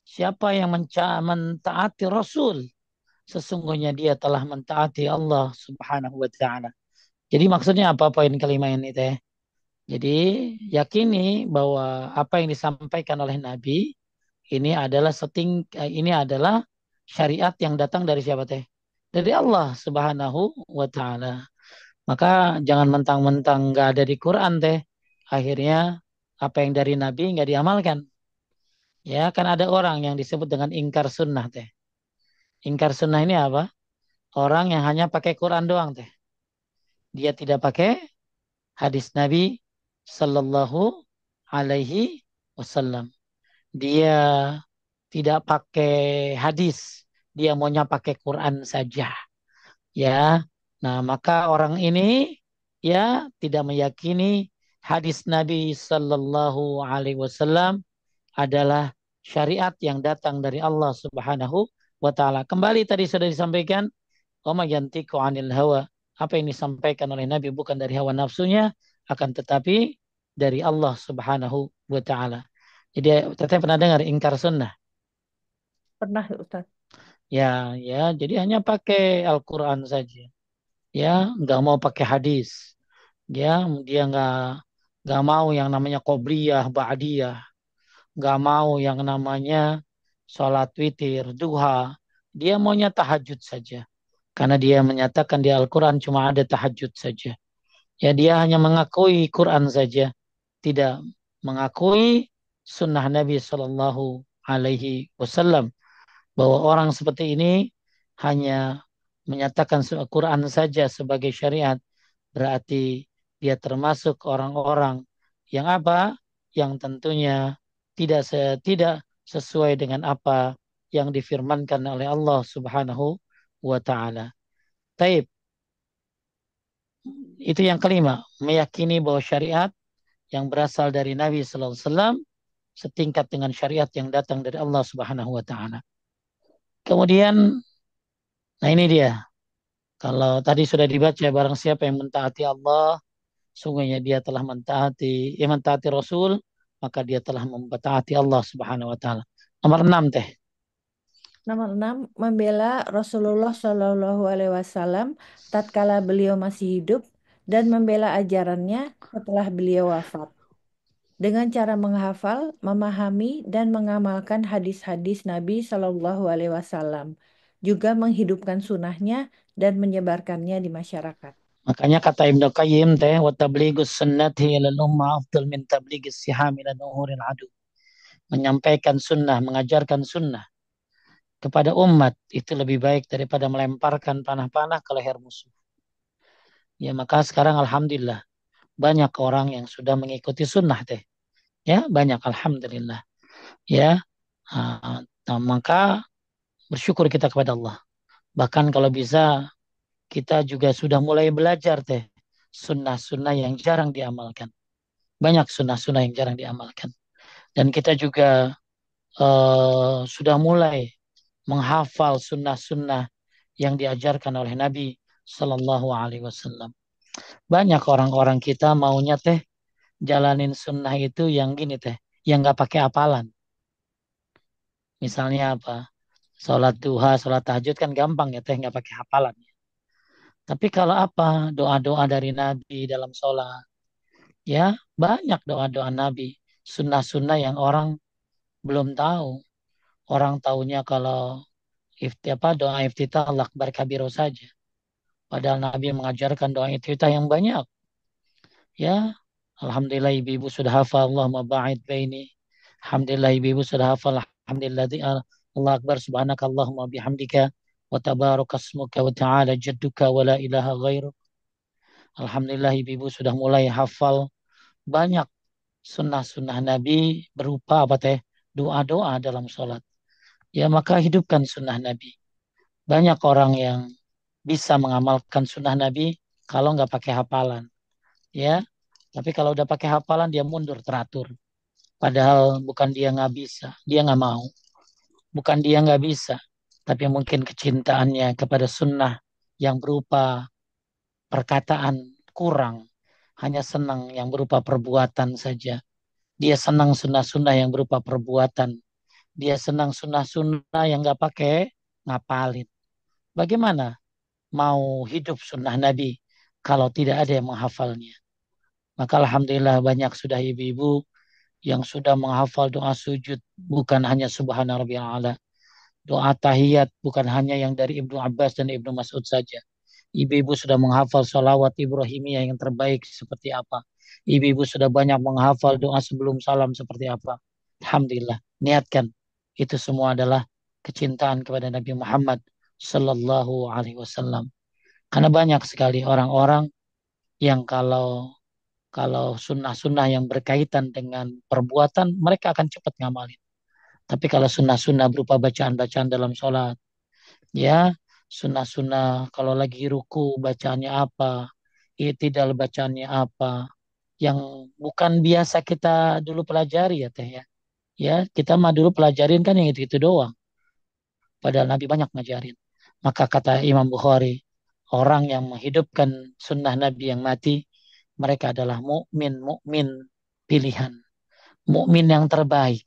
Siapa yang mentaati Rasul, sesungguhnya dia telah mentaati Allah Subhanahu wa taala. Jadi maksudnya apa poin kelima ini teh? Jadi yakini bahwa apa yang disampaikan oleh Nabi ini adalah syariat yang datang dari siapa teh? Dari Allah Subhanahu wa taala. Maka jangan mentang-mentang nggak ada di Quran teh. Akhirnya apa yang dari Nabi nggak diamalkan. Ya kan ada orang yang disebut dengan ingkar sunnah teh. Ingkar sunnah ini apa? Orang yang hanya pakai Quran doang teh. Dia tidak pakai hadis Nabi Sallallahu Alaihi Wasallam. Dia tidak pakai hadis, dia maunya pakai Quran saja. Ya, nah maka orang ini ya tidak meyakini hadis Nabi Sallallahu Alaihi Wasallam adalah syariat yang datang dari Allah Subhanahu wa taala. Kembali tadi sudah disampaikan, "Wa yantiqu 'anil hawa." Apa yang disampaikan oleh Nabi bukan dari hawa nafsunya, akan tetapi dari Allah Subhanahu wa taala. Jadi teteh pernah dengar ingkar sunnah? Pernah, Ustaz. Ya, ya, jadi hanya pakai Al-Quran saja. Ya, nggak mau pakai hadis. Ya, dia nggak mau yang namanya qobliyah, ba'diyah. Nggak mau yang namanya sholat witir, duha. Dia maunya tahajud saja. Karena dia menyatakan di Al-Quran cuma ada tahajud saja. Ya, dia hanya mengakui Quran saja, tidak mengakui sunnah Nabi Shallallahu Alaihi Wasallam, bahwa orang seperti ini hanya menyatakan Al-Quran saja sebagai syariat, berarti dia termasuk orang-orang yang apa? Yang tentunya tidak sesuai dengan apa yang difirmankan oleh Allah Subhanahu wa taala. Taib, itu yang kelima, meyakini bahwa syariat yang berasal dari Nabi Sallallahu Alaihi Wasallam setingkat dengan syariat yang datang dari Allah Subhanahu Wa Taala. Kemudian, nah ini dia. Kalau tadi sudah dibaca, barang siapa yang mentaati Allah, sungguhnya dia telah mentaati Rasul, maka dia telah mentaati Allah Subhanahu Wa Taala. Nomor 6 teh. Nomor 6, membela Rasulullah Shallallahu Alaihi Wasallam tatkala beliau masih hidup dan membela ajarannya setelah beliau wafat. Dengan cara menghafal, memahami, dan mengamalkan hadis-hadis Nabi Shallallahu Alaihi Wasallam, juga menghidupkan sunnahnya dan menyebarkannya di masyarakat. Makanya kata Ibnu Qayyim teh, wa tablighus sunnati ilal ummah afdal min tablighis siham ila nuhuril adu. Menyampaikan sunnah, mengajarkan sunnah kepada umat itu lebih baik daripada melemparkan panah-panah ke leher musuh. Ya maka sekarang alhamdulillah banyak orang yang sudah mengikuti sunnah teh. Ya banyak alhamdulillah. Ya, nah, maka bersyukur kita kepada Allah. Bahkan kalau bisa kita juga sudah mulai belajar teh sunnah-sunnah yang jarang diamalkan. Banyak sunnah-sunnah yang jarang diamalkan. Dan kita juga sudah mulai menghafal sunnah-sunnah yang diajarkan oleh Nabi Sallallahu Alaihi Wasallam. Banyak orang-orang kita maunya teh jalanin sunnah itu yang gini teh, yang nggak pakai hafalan. Misalnya apa? Sholat duha, sholat tahajud kan gampang ya teh, nggak pakai hafalan. Tapi kalau apa? Doa-doa dari Nabi dalam sholat, ya banyak doa-doa Nabi, sunnah-sunnah yang orang belum tahu. Orang taunya kalau doa iftitah Allah akbar kabiru saja. Padahal Nabi mengajarkan doa iftitah yang banyak. Ya, alhamdulillah ibu-ibu sudah hafal Allah maba'id baini. Alhamdulillah ibu-ibu sudah hafal. Alhamdulillah Allah akbar subhanaka Allahumma bihamdika wa tabaraka asmuka wa ta'ala jadduka wa la ilaha ghairu. Alhamdulillah ibu-ibu sudah mulai hafal banyak sunnah-sunnah Nabi berupa apa teh? Doa-doa dalam sholat. Ya maka hidupkan sunnah Nabi. Banyak orang yang bisa mengamalkan sunnah Nabi kalau nggak pakai hafalan. Ya, tapi kalau udah pakai hafalan dia mundur teratur. Padahal bukan dia nggak bisa, dia nggak mau. Bukan dia nggak bisa, tapi mungkin kecintaannya kepada sunnah yang berupa perkataan kurang. Hanya senang yang berupa perbuatan saja. Dia senang sunnah-sunnah yang berupa perbuatan. Dia senang sunnah-sunnah yang nggak pakai ngapalin. Bagaimana mau hidup sunnah Nabi kalau tidak ada yang menghafalnya? Maka alhamdulillah banyak sudah ibu-ibu yang sudah menghafal doa sujud bukan hanya subhana rabbiyal a'la. Doa tahiyat bukan hanya yang dari Ibnu Abbas dan Ibnu Mas'ud saja. Ibu-ibu sudah menghafal salawat Ibrahimiyah yang terbaik seperti apa. Ibu-ibu sudah banyak menghafal doa sebelum salam seperti apa. Alhamdulillah. Niatkan. Itu semua adalah kecintaan kepada Nabi Muhammad Sallallahu Alaihi Wasallam. Karena banyak sekali orang-orang yang kalau kalau sunnah-sunnah yang berkaitan dengan perbuatan, mereka akan cepat ngamalin. Tapi kalau sunnah-sunnah berupa bacaan-bacaan dalam sholat, ya sunnah-sunnah kalau lagi ruku bacaannya apa, i'tidal bacaannya apa, yang bukan biasa kita dulu pelajari ya teh ya. Ya, kita mah dulu pelajarin kan yang itu-itu doang. Padahal Nabi banyak ngajarin. Maka kata Imam Bukhari, orang yang menghidupkan sunnah Nabi yang mati, mereka adalah mukmin pilihan, mukmin yang terbaik.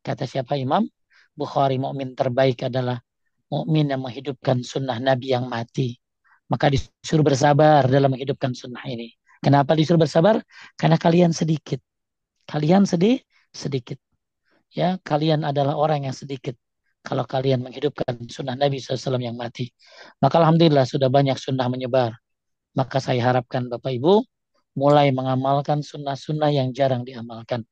Kata siapa Imam Bukhari, mukmin terbaik adalah mukmin yang menghidupkan sunnah Nabi yang mati. Maka disuruh bersabar dalam menghidupkan sunnah ini. Kenapa disuruh bersabar? Karena kalian sedikit. Kalian sedikit. Ya, kalian adalah orang yang sedikit. Kalau kalian menghidupkan sunnah Nabi SAW yang mati. Maka alhamdulillah sudah banyak sunnah menyebar. Maka saya harapkan Bapak Ibu mulai mengamalkan sunnah-sunnah yang jarang diamalkan.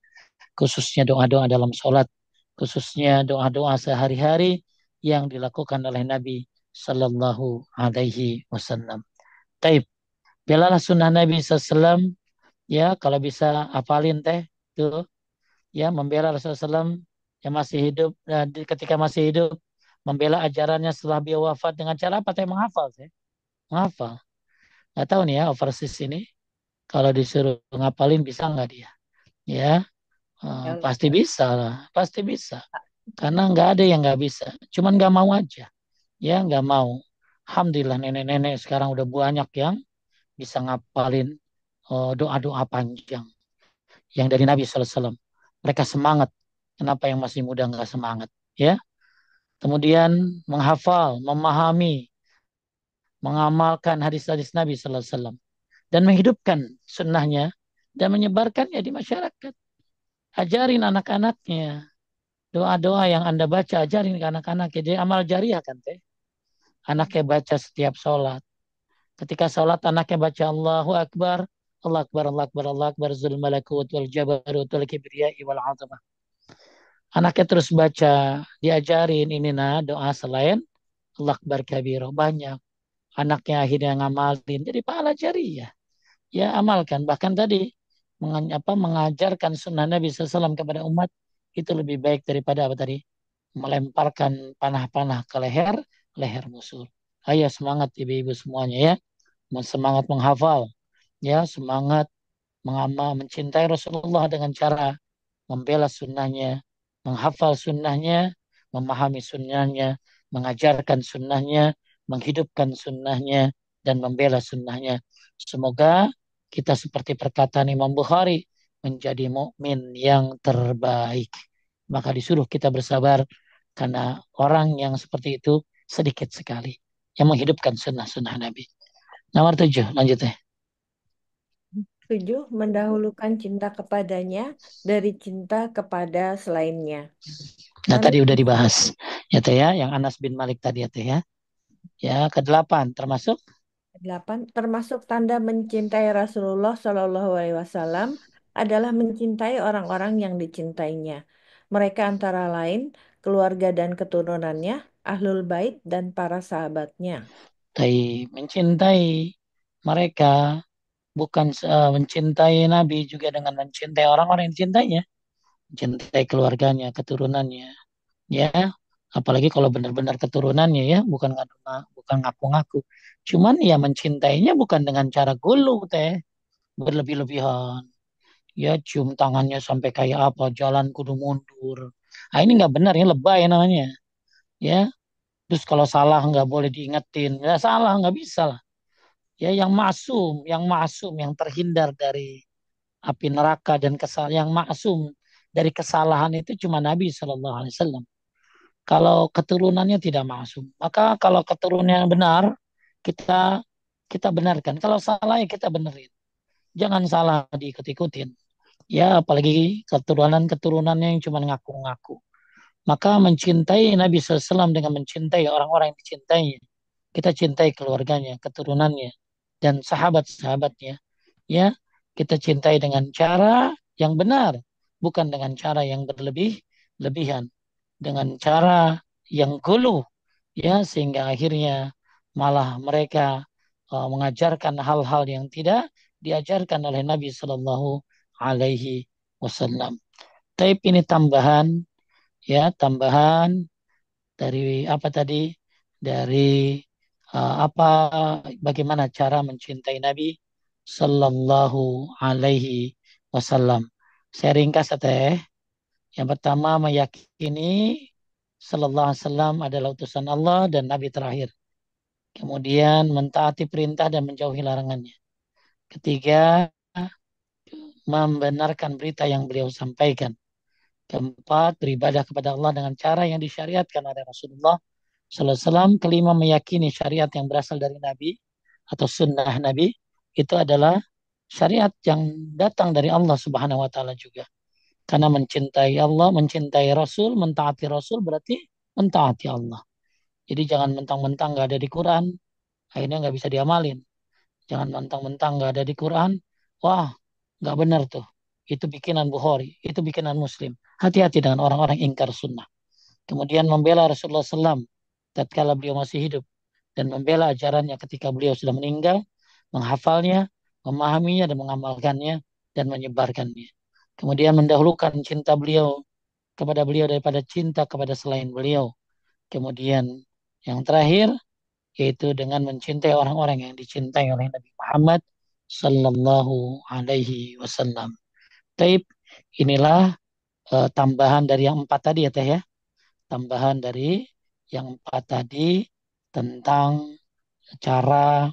Khususnya doa-doa dalam sholat. Khususnya doa-doa sehari-hari yang dilakukan oleh Nabi Sallallahu Alaihi Wasallam. Taib. Belalah sunnah Nabi SAW. Ya, kalau bisa apalin teh. Tuh ya membela Rasulullah SAW yang masih hidup ketika masih hidup membela ajarannya setelah beliau wafat dengan cara apa? Saya menghafal saya menghafal. Nggak tahu nih ya overseas ini kalau disuruh ngapalin bisa nggak dia? Ya, Ya Allah. pasti bisa lah, pasti bisa. Karena nggak ada yang nggak bisa, cuman nggak mau aja. Ya, nggak mau. Alhamdulillah nenek-nenek sekarang udah banyak yang bisa ngapalin doa-doa panjang yang dari Nabi SAW. Mereka semangat. Kenapa yang masih muda nggak semangat? Ya, kemudian menghafal, memahami, mengamalkan hadis-hadis Nabi SAW dan menghidupkan sunnahnya dan menyebarkannya di masyarakat. Ajarin anak-anaknya doa-doa yang Anda baca, ajarin ke anak-anak. Jadi amal jariah kan teh. Anaknya baca setiap sholat. Ketika sholat anaknya baca Allahu Akbar, Allah Akbar, Allah Akbar, Allah Akbar, Zul Malakut wal Jabarut wal Kibriyai wal Azamah. Anaknya terus baca, diajarin ini nah doa selain Allah Akbar kabiro. Banyak. Anaknya akhirnya ngamalin. Jadi pahala jariah. Ya amalkan. Bahkan tadi mengajarkan sunnah Nabi SAW kepada umat itu lebih baik daripada apa tadi? Melemparkan panah-panah ke leher, leher musuh. Ayo semangat ibu-ibu semuanya ya. Semangat menghafal. Ya semangat mengamal, mencintai Rasulullah dengan cara membela sunnahnya, menghafal sunnahnya, memahami sunnahnya, mengajarkan sunnahnya, menghidupkan sunnahnya, dan membela sunnahnya. Semoga kita seperti perkataan Imam Bukhari menjadi mukmin yang terbaik. Maka disuruh kita bersabar karena orang yang seperti itu sedikit sekali yang menghidupkan sunnah-sunnah Nabi. Nomor 7, lanjut ya. 7. Mendahulukan cinta kepadanya dari cinta kepada selainnya. Nah, Tanda tadi udah dibahas. Ya, teh ya, yang Anas bin Malik tadi ya, teh ya. Ya, ke-8 termasuk 8. Termasuk tanda mencintai Rasulullah Shallallahu Alaihi Wasallam adalah mencintai orang-orang yang dicintainya. Mereka antara lain keluarga dan keturunannya, ahlul bait dan para sahabatnya. mencintai mereka bukan mencintai Nabi juga dengan mencintai orang-orang yang dicintainya, mencintai keluarganya, keturunannya, ya. Apalagi kalau benar-benar keturunannya ya, bukan ngaku-ngaku. Cuman ya mencintainya bukan dengan cara gulu teh, berlebih-lebihan. Ya cium tangannya sampai kayak apa, jalan kudu mundur. Ah ini nggak benar ya, lebay namanya. Ya, terus kalau salah nggak boleh diingetin, ya salah nggak bisa lah. Ya yang masum, yang terhindar dari api neraka dan yang maksum dari kesalahan itu cuma Nabi Shallallahu Alaihi Wasallam. Kalau keturunannya tidak maksum, maka kalau keturunannya benar, kita kita benarkan. Kalau salah ya kita benerin. Jangan salah diikut-ikutin. Ya, apalagi keturunan-keturunannya yang cuma ngaku-ngaku. Maka mencintai Nabi SAW dengan mencintai orang-orang yang dicintainya. Kita cintai keluarganya, keturunannya, dan sahabat-sahabatnya. Ya, kita cintai dengan cara yang benar, bukan dengan cara yang berlebih-lebihan, dengan cara yang gulu, ya, sehingga akhirnya malah mereka mengajarkan hal-hal yang tidak diajarkan oleh Nabi Shallallahu Alaihi Wasallam. Tapi ini tambahan, ya, tambahan dari apa tadi? Dari apa bagaimana cara mencintai Nabi Sallallahu Alaihi Wasallam. Saya ringkas ya teh. Yang pertama meyakini Sallallahu Alaihi Wasallam adalah utusan Allah dan Nabi terakhir. Kemudian mentaati perintah dan menjauhi larangannya. Ketiga, membenarkan berita yang beliau sampaikan. Keempat, beribadah kepada Allah dengan cara yang disyariatkan oleh Rasulullah Sallallahu Alaihi Wasallam. Kelima, meyakini syariat yang berasal dari Nabi atau sunnah Nabi itu adalah syariat yang datang dari Allah Subhanahu wa taala juga. Karena mencintai Allah, mencintai Rasul, mentaati Rasul berarti mentaati Allah. Jadi jangan mentang-mentang nggak ada di Quran, akhirnya nggak bisa diamalin. Jangan mentang-mentang nggak ada di Quran, wah nggak benar tuh. Itu bikinan Bukhari, itu bikinan Muslim. Hati-hati dengan orang-orang ingkar sunnah. Kemudian membela Rasulullah SAW tatkala beliau masih hidup dan membela ajarannya ketika beliau sudah meninggal, menghafalnya, memahaminya dan mengamalkannya dan menyebarkannya. Kemudian mendahulukan cinta beliau kepada beliau daripada cinta kepada selain beliau. Kemudian yang terakhir yaitu dengan mencintai orang-orang yang dicintai oleh Nabi Muhammad sallallahu alaihi wasallam. Taib Inilah tambahan dari yang empat tadi ya Teh ya. Tambahan dari yang empat tadi tentang cara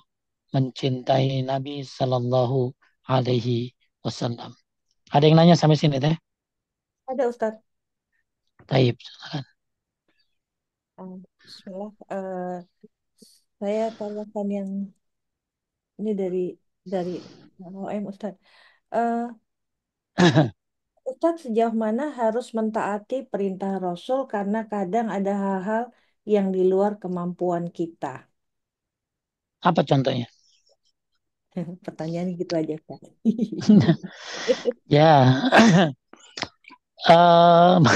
mencintai Nabi Sallallahu Alaihi Wasallam. Ada yang nanya sampai sini Teh? Ada Ustadz. Taib, silakan. Bismillah. Saya tanyakan yang ini dari OM Ustadz. Eh, Ustadz sejauh mana harus mentaati perintah Rasul karena kadang ada hal-hal yang di luar kemampuan kita. Apa contohnya? Pertanyaan gitu aja Kak. Ya,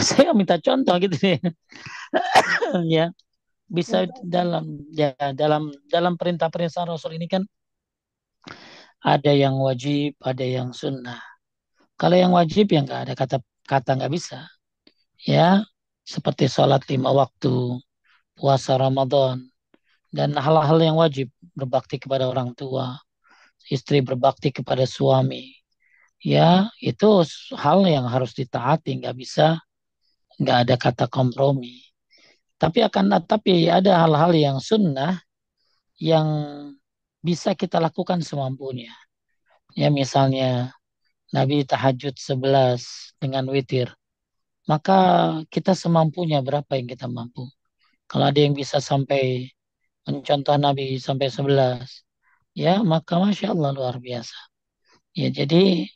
saya minta contoh gitu ya. Ya, bisa Contoh, dalam perintah-perintah Rasul ini kan ada yang wajib, ada yang sunnah. Kalau yang wajib ya nggak ada kata kata nggak bisa. Ya, seperti sholat 5 waktu, puasa Ramadan, dan hal-hal yang wajib berbakti kepada orang tua, istri berbakti kepada suami. Ya, itu hal yang harus ditaati, nggak bisa, nggak ada kata kompromi. Tapi ada hal-hal yang sunnah yang bisa kita lakukan semampunya. Ya, misalnya Nabi tahajud 11 dengan witir. Maka kita semampunya berapa yang kita mampu. Kalau ada yang bisa sampai mencontoh Nabi sampai 11, ya maka Masya Allah luar biasa. Ya jadi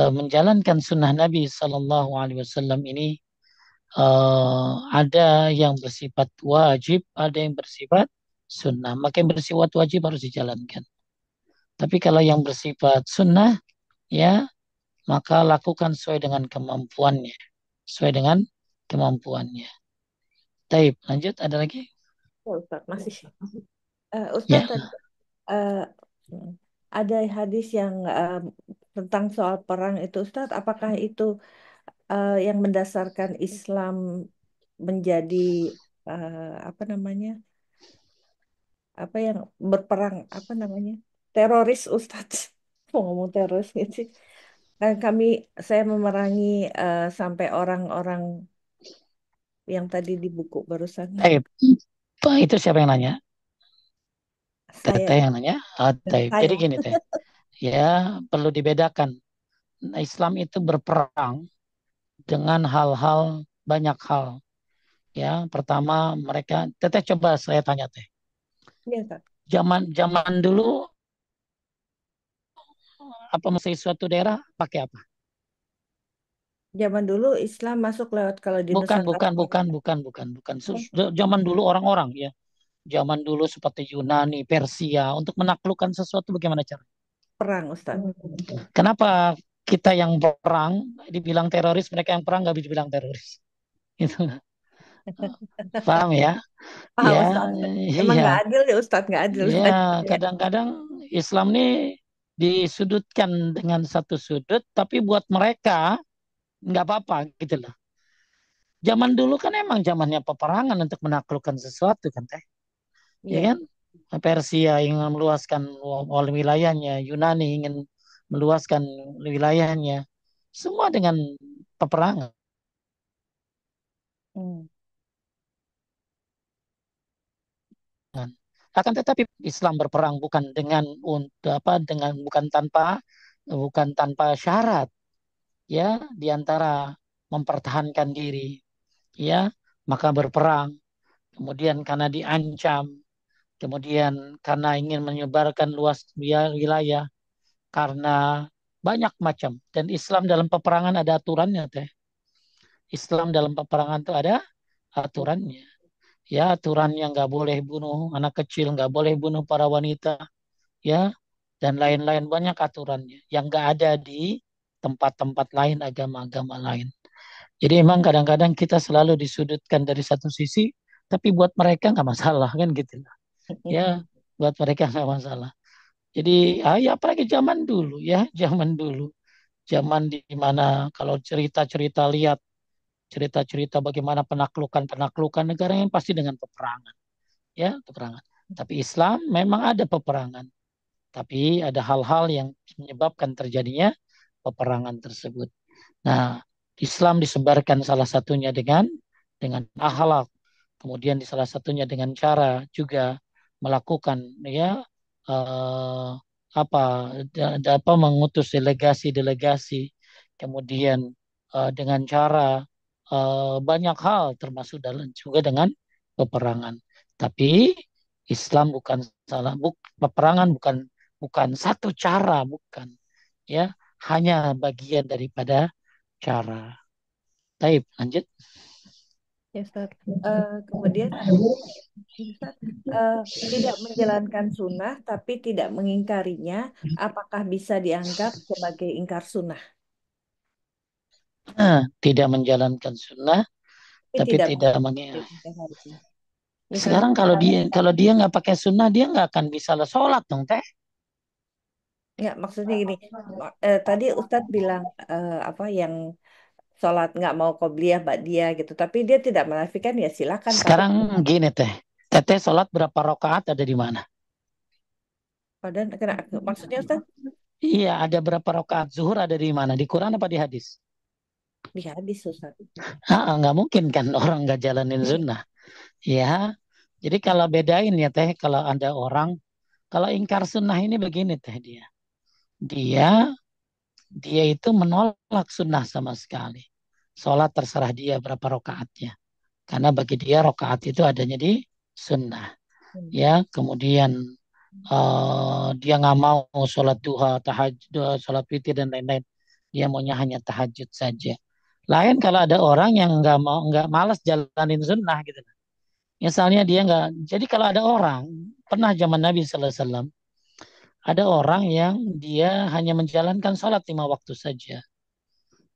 menjalankan sunnah Nabi Sallallahu Alaihi Wasallam ini ada yang bersifat wajib, ada yang bersifat sunnah. Maka yang bersifat wajib harus dijalankan. Tapi kalau yang bersifat sunnah, ya maka lakukan sesuai dengan kemampuannya, sesuai dengan kemampuannya. Taib, lanjut ada lagi? ya, Ustadz masih. Ya, Ustadz tadi eh, ada hadis yang tentang soal perang itu Ustadz, apakah itu yang mendasarkan Islam menjadi apa namanya? Apa yang berperang apa namanya? Teroris Ustadz. Mau ngomong teroris gitu sih. Dan saya memerangi sampai orang-orang yang tadi di buku barusan taib. Pak itu siapa yang nanya? saya Teteh yang nanya? Ah, taib. Jadi saya gini teh, ya perlu dibedakan. Nah, Islam itu berperang dengan hal-hal banyak hal. Ya, pertama mereka, teteh coba saya tanya teh. ya Kak. Zaman zaman dulu apa masih suatu daerah pakai apa? Zaman dulu Islam masuk lewat kalau di Bukan, Nusantara bukan, bukan, pakai bukan, bukan, bukan. Zaman dulu orang-orang ya. Zaman dulu seperti Yunani, Persia untuk menaklukkan sesuatu bagaimana cara? perang Ustadz. Kenapa kita yang perang dibilang teroris, mereka yang perang nggak bisa dibilang teroris? Itu paham ya? Paham Ya, Ustadz. Emang iya, nggak adil ya Ustadz, nggak adil ya. tadi. Ya. Kadang-kadang Islam ini disudutkan dengan satu sudut, tapi buat mereka nggak apa-apa gitu loh. Zaman dulu kan emang zamannya peperangan untuk menaklukkan sesuatu kan, teh, ya Iya. kan? Persia ingin meluaskan wilayahnya, Yunani ingin meluaskan wilayahnya, semua dengan peperangan. Hmm. Akan tetapi Islam berperang bukan dengan untuk apa dengan bukan tanpa syarat ya di antara mempertahankan diri ya maka berperang kemudian karena diancam kemudian karena ingin menyebarkan luas wilayah karena banyak macam dan Islam dalam peperangan ada aturannya teh Islam dalam peperangan itu ada aturannya ya aturan yang nggak boleh bunuh anak kecil nggak boleh bunuh para wanita ya dan lain-lain banyak aturannya yang nggak ada di tempat-tempat lain agama-agama lain. Jadi emang kadang-kadang kita selalu disudutkan dari satu sisi, tapi buat mereka nggak masalah kan gitu. Ya, buat mereka nggak masalah. Jadi ya apalagi zaman dulu ya, zaman dulu, zaman di mana kalau cerita-cerita lihat cerita-cerita bagaimana penaklukan-penaklukan negara yang pasti dengan peperangan, ya peperangan. Tapi Islam memang ada peperangan. Tapi ada hal-hal yang menyebabkan terjadinya peperangan tersebut. Nah, Islam disebarkan salah satunya dengan akhlak, kemudian di salah satunya dengan cara juga melakukan ya eh, apa apa mengutus delegasi-delegasi, kemudian dengan cara banyak hal termasuk dalam juga dengan peperangan. Tapi Islam bukan salah, peperangan bukan bukan satu cara, bukan ya, hanya bagian daripada cara. Taib, lanjut. Ya, Ustaz. Kemudian ada pertanyaan, Ustaz. Eh, Tidak menjalankan sunnah tapi tidak mengingkarinya, apakah bisa dianggap sebagai ingkar sunnah? Nah, tidak menjalankan sunnah, Tapi tapi tidak tidak mengingkari mengira. tiga hari. Misalnya, Sekarang kalau dia nggak pakai sunnah, dia nggak akan bisa sholat dong, teh. nggak maksudnya gini, tadi Ustadz bilang apa yang sholat nggak mau qobliyah ba'diyah gitu, tapi dia tidak menafikan ya silakan pakai. Sekarang gini, teh. Teteh sholat berapa rakaat ada di mana? Padahal maksudnya Ustadz Iya, ada berapa rakaat zuhur ada di mana? Di Quran apa di hadis? di hadis Ustadz. Nggak mungkin kan orang nggak jalanin sunnah. Ya, jadi kalau bedain ya teh, kalau ada orang, kalau ingkar sunnah ini begini teh dia. Dia dia itu menolak sunnah sama sekali. Sholat terserah dia berapa rakaatnya. Karena bagi dia rakaat itu adanya di sunnah. Hmm. Ya, kemudian dia nggak mau sholat duha, tahajud, sholat witir dan lain-lain. Dia maunya hanya tahajud saja. Lain kalau ada orang yang nggak malas jalanin sunnah gitu. Misalnya dia nggak, jadi kalau ada orang, pernah zaman Nabi Sallallahu Alaihi Wasallam, ada orang yang dia hanya menjalankan sholat 5 waktu saja.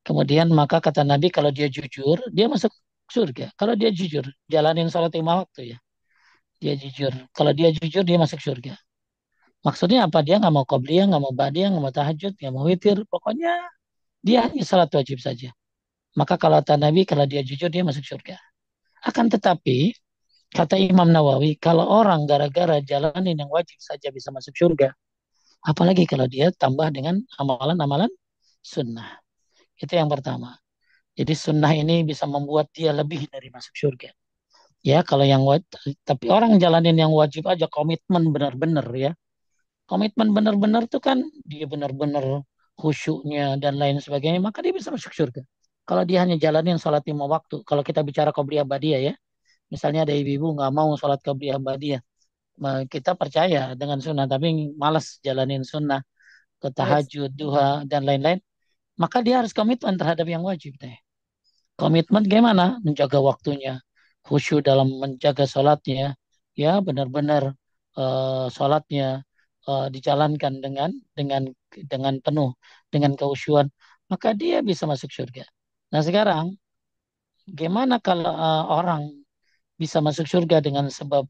Kemudian maka kata Nabi kalau dia jujur, dia masuk surga. Kalau dia jujur, jalanin sholat 5 waktu ya. Dia jujur. Kalau dia jujur, dia masuk surga. Maksudnya apa? Dia nggak mau qobliyah, nggak mau ba'diyah, nggak mau tahajud, nggak mau witir. Pokoknya dia hanya sholat wajib saja. Maka kalau kata Nabi, kalau dia jujur, dia masuk surga. Akan tetapi, kata Imam Nawawi, kalau orang gara-gara jalanin yang wajib saja bisa masuk surga, apalagi kalau dia tambah dengan amalan-amalan sunnah. Itu yang pertama. Jadi sunnah ini bisa membuat dia lebih dari masuk surga. Ya, kalau yang wajib, tapi orang jalanin yang wajib aja komitmen benar-benar ya. Komitmen benar-benar tuh kan dia benar-benar khusyuknya dan lain sebagainya, maka dia bisa masuk surga. Kalau dia hanya jalanin sholat 5 waktu, kalau kita bicara qobliyah badiyah ya, misalnya ada ibu-ibu nggak mau sholat qobliyah badiyah, kita percaya dengan sunnah, tapi malas jalanin sunnah, ke Baik. tahajud, duha, dan lain-lain, maka dia harus komitmen terhadap yang wajib deh. Komitmen gimana? Menjaga waktunya, khusyuk dalam menjaga sholatnya, ya benar-benar sholatnya dijalankan dengan penuh, dengan kehusyuan, maka dia bisa masuk surga. Nah sekarang, gimana kalau orang bisa masuk surga dengan sebab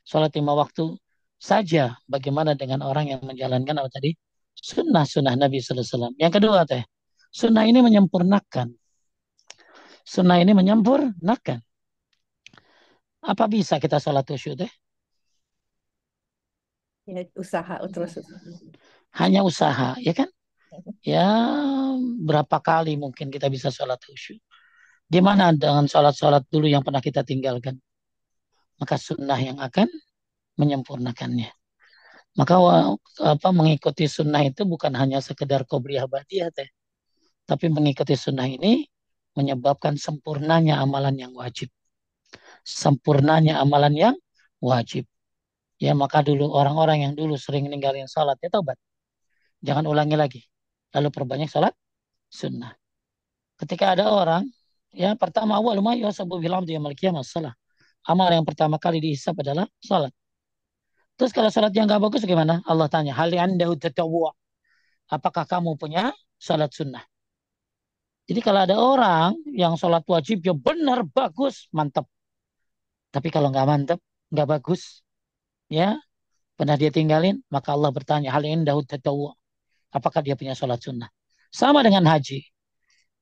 sholat 5 waktu saja? Bagaimana dengan orang yang menjalankan apa tadi? Sunnah Nabi Sallallahu Alaihi Wasallam. Yang kedua teh, sunnah ini menyempurnakan. Sunnah ini menyempurnakan. Apa bisa kita sholat khusyuk teh? Ya, usaha terus. Hanya usaha, ya kan? Ya, berapa kali mungkin kita bisa sholat khusyuk? Gimana dengan sholat-sholat dulu yang pernah kita tinggalkan? Maka sunnah yang akan menyempurnakannya. Maka mengikuti sunnah itu bukan hanya sekedar qobliyah ba'diyah teh, tapi mengikuti sunnah ini menyebabkan sempurnanya amalan yang wajib. Sempurnanya amalan yang wajib. Ya, maka dulu orang-orang yang dulu sering ninggalin sholat, ya taubat. Jangan ulangi lagi. Lalu perbanyak sholat sunnah. Ketika ada orang, ya pertama awal ma yuhasabu bil abdi yaumil qiyamah shalah. Amal yang pertama kali dihisab adalah salat. Terus kalau salatnya nggak bagus gimana? Allah tanya, hal anda tatawwu? Apakah kamu punya salat sunnah? Jadi kalau ada orang yang salat wajib ya benar bagus, mantap. Tapi kalau nggak mantap, nggak bagus, ya pernah dia tinggalin, maka Allah bertanya, hal anda tatawwu? Apakah dia punya salat sunnah? Sama dengan haji,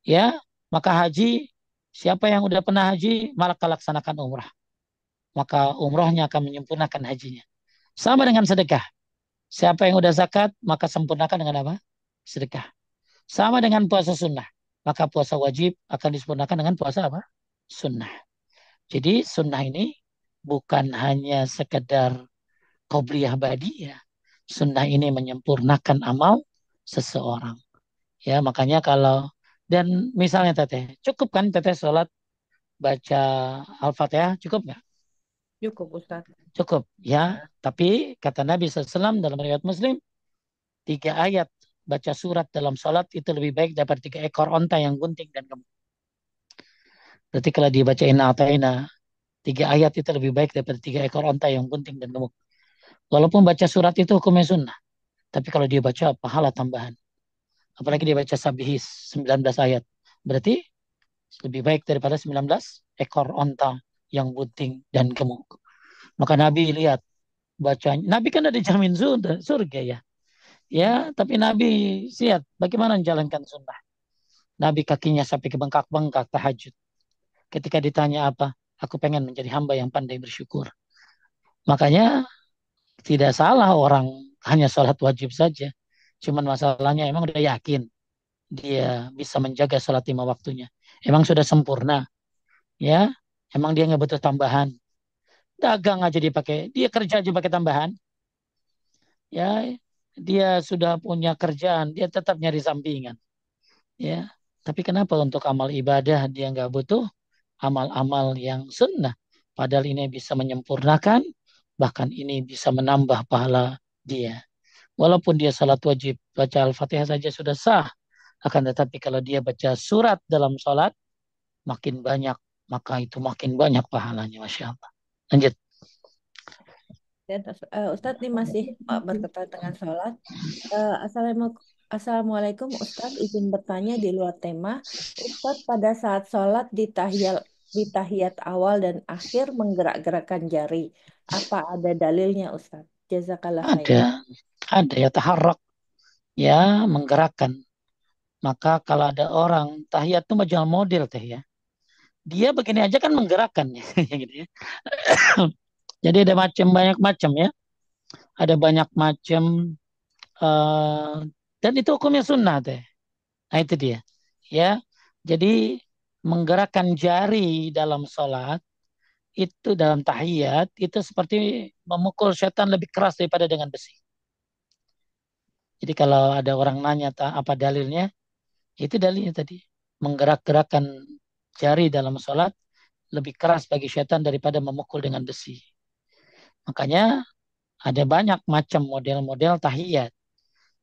ya. Maka haji, siapa yang udah pernah haji, maka laksanakan umrah. Maka umrahnya akan menyempurnakan hajinya. Sama dengan sedekah. Siapa yang udah zakat, maka sempurnakan dengan apa? Sedekah. Sama dengan puasa sunnah. maka puasa wajib akan disempurnakan dengan puasa apa? Sunnah. Jadi sunnah ini bukan hanya sekedar qobliyah badiyah. Sunnah ini menyempurnakan amal seseorang. Ya, makanya kalau dan misalnya teteh, cukup kan teteh sholat baca Al-Fatihah, cukup nggak? Cukup Ustadz. Cukup, ya. Nah, Tapi kata Nabi SAW dalam riwayat Muslim, 3 ayat baca surat dalam sholat itu lebih baik daripada 3 ekor onta yang gunting dan gemuk. Berarti kalau dibaca inna ata'ina, 3 ayat itu lebih baik daripada 3 ekor onta yang gunting dan gemuk. Walaupun baca surat itu hukumnya sunnah. Tapi kalau dia baca pahala tambahan. Apalagi dia baca sabihis 19 ayat. Berarti lebih baik daripada 19 ekor onta yang gunting dan gemuk. Maka Nabi lihat bacanya. Nabi kan ada jamin surga ya. Ya, tapi Nabi lihat bagaimana menjalankan sunnah. Nabi kakinya sampai ke bengkak-bengkak tahajud. Ketika ditanya apa, aku pengen menjadi hamba yang pandai bersyukur. Makanya tidak salah orang hanya sholat wajib saja. Cuman masalahnya emang udah yakin dia bisa menjaga sholat 5 waktunya. Emang sudah sempurna, ya. Emang dia nggak butuh tambahan. Dagang aja dipakai, dia kerja aja pakai tambahan, ya. Dia sudah punya kerjaan, dia tetap nyari sampingan, ya. Tapi kenapa untuk amal ibadah dia nggak butuh amal-amal yang sunnah? Padahal ini bisa menyempurnakan, bahkan ini bisa menambah pahala dia. Walaupun dia salat wajib, baca Al-Fatihah saja sudah sah. Akan tetapi kalau dia baca surat dalam salat, makin banyak, maka itu makin banyak pahalanya. Masya Allah. Lanjut. dan Ustadz ini masih berkaitan dengan sholat. Assalamualaikum Ustadz, izin bertanya di luar tema. Ustadz pada saat sholat di tahiyat awal dan akhir menggerak-gerakkan jari. Apa ada dalilnya Ustadz? Jazakallah khair. Ada, ada ya taharrak, ya menggerakkan. Maka kalau ada orang tahiyat itu macam model teh ya. Dia begini aja kan menggerakkan ya. Gitu ya. Jadi ada banyak macam ya. Ada banyak macam eh, dan itu hukumnya sunnah teh. Nah itu dia. Ya. Jadi menggerakkan jari dalam sholat itu dalam tahiyat itu seperti memukul setan lebih keras daripada dengan besi. Jadi kalau ada orang nanya apa dalilnya, itu dalilnya tadi. Menggerak-gerakkan jari dalam sholat lebih keras bagi setan daripada memukul dengan besi. Makanya ada banyak macam model-model tahiyat.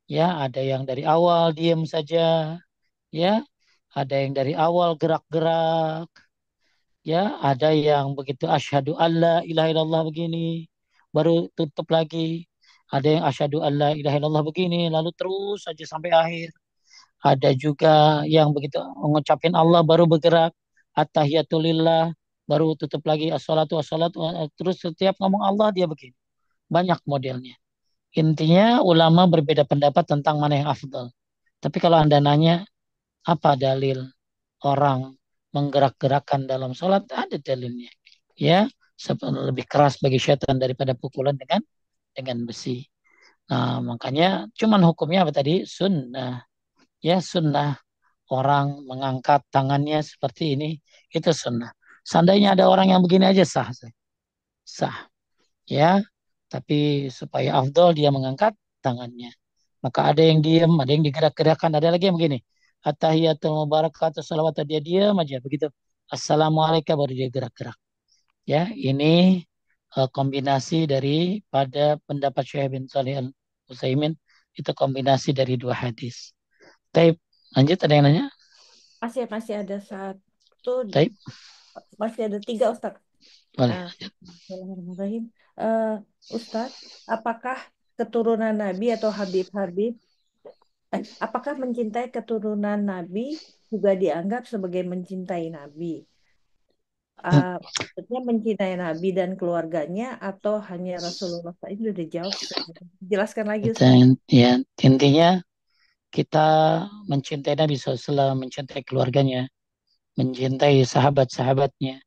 Ya, ada yang dari awal diam saja, ya. Ada yang dari awal gerak-gerak, ya. Ada yang begitu asyhadu alla ilaha illallah begini, baru tutup lagi. Ada yang asyhadu alla ilaha illallah begini, lalu terus saja sampai akhir. Ada juga yang begitu mengucapin Allah baru bergerak, at-tahiyatulillah, baru tutup lagi as-salatu as-salatu, terus setiap ngomong Allah dia begini. Banyak modelnya. Intinya ulama berbeda pendapat tentang mana yang afdal. Tapi kalau Anda nanya apa dalil orang menggerak-gerakkan dalam sholat, ada dalilnya. Ya, lebih keras bagi syaitan daripada pukulan dengan besi. Nah, makanya cuman hukumnya apa tadi? Sunnah. Ya, sunnah orang mengangkat tangannya seperti ini, itu sunnah. Seandainya ada orang yang begini aja sah, sah, ya. Tapi supaya afdol dia mengangkat tangannya. Maka ada yang diam, ada yang digerak-gerakkan, ada lagi yang begini. At-tahiyatul mubarakatuh salawat dia diam aja begitu. Assalamualaikum baru dia gerak-gerak. Ya, ini kombinasi pada pendapat Syekh bin Shalih Al Utsaimin itu kombinasi dari 2 hadis. Taib, lanjut ada yang nanya? Masih ada satu, Taib, masih ada tiga Ustadz. boleh. Ah, Bismillahirrahmanirrahim. Eh, Ustadz, apakah keturunan Nabi atau Habib-Habib, apakah mencintai keturunan Nabi juga dianggap sebagai mencintai Nabi? Maksudnya mencintai Nabi dan keluarganya atau hanya Rasulullah? Ini sudah dijawab. Jelaskan lagi Ustadz. Ya, intinya kita mencintai Nabi SAW, mencintai keluarganya, mencintai sahabat-sahabatnya.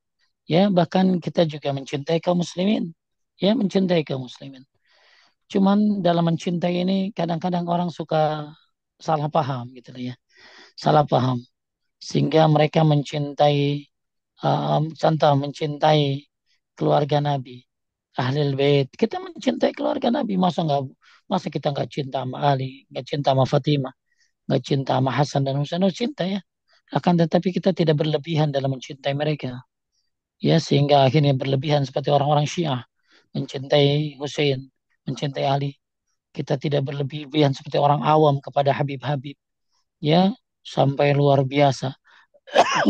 Ya, bahkan kita juga mencintai kaum muslimin. Ya, mencintai kaum muslimin. Cuman dalam mencintai ini kadang-kadang orang suka salah paham gitu loh ya. Salah paham. sehingga mereka mencintai, contoh mencintai keluarga Nabi, Ahlul Bait. Kita mencintai keluarga Nabi, masa kita nggak cinta sama Ali, nggak cinta sama Fatimah, nggak cinta sama Hasan dan Husain? Oh, cinta ya. Akan tetapi kita tidak berlebihan dalam mencintai mereka, ya, sehingga akhirnya berlebihan seperti orang-orang Syiah mencintai Hussein, mencintai Ali. Kita tidak berlebihan seperti orang awam kepada Habib-Habib, ya, sampai luar biasa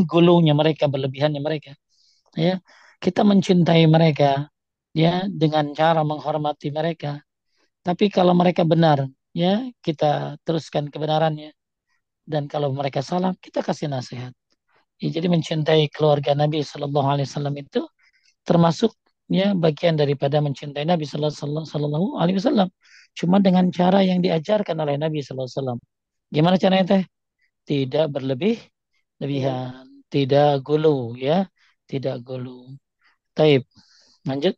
gulunya mereka, berlebihannya mereka, ya. Kita mencintai mereka, ya, dengan cara menghormati mereka. Tapi kalau mereka benar, ya, kita teruskan kebenarannya. Dan kalau mereka salah, kita kasih nasihat. Ya, jadi mencintai keluarga Nabi Shallallahu Alaihi Wasallam itu termasuk, ya, bagian daripada mencintai Nabi Sallallahu Alaihi Wasallam. Cuma dengan cara yang diajarkan oleh Nabi Sallallahu Alaihi Wasallam. Gimana caranya teh? Tidak Iya. berlebihan, tidak gulu, ya, tidak gulu. Taib, lanjut.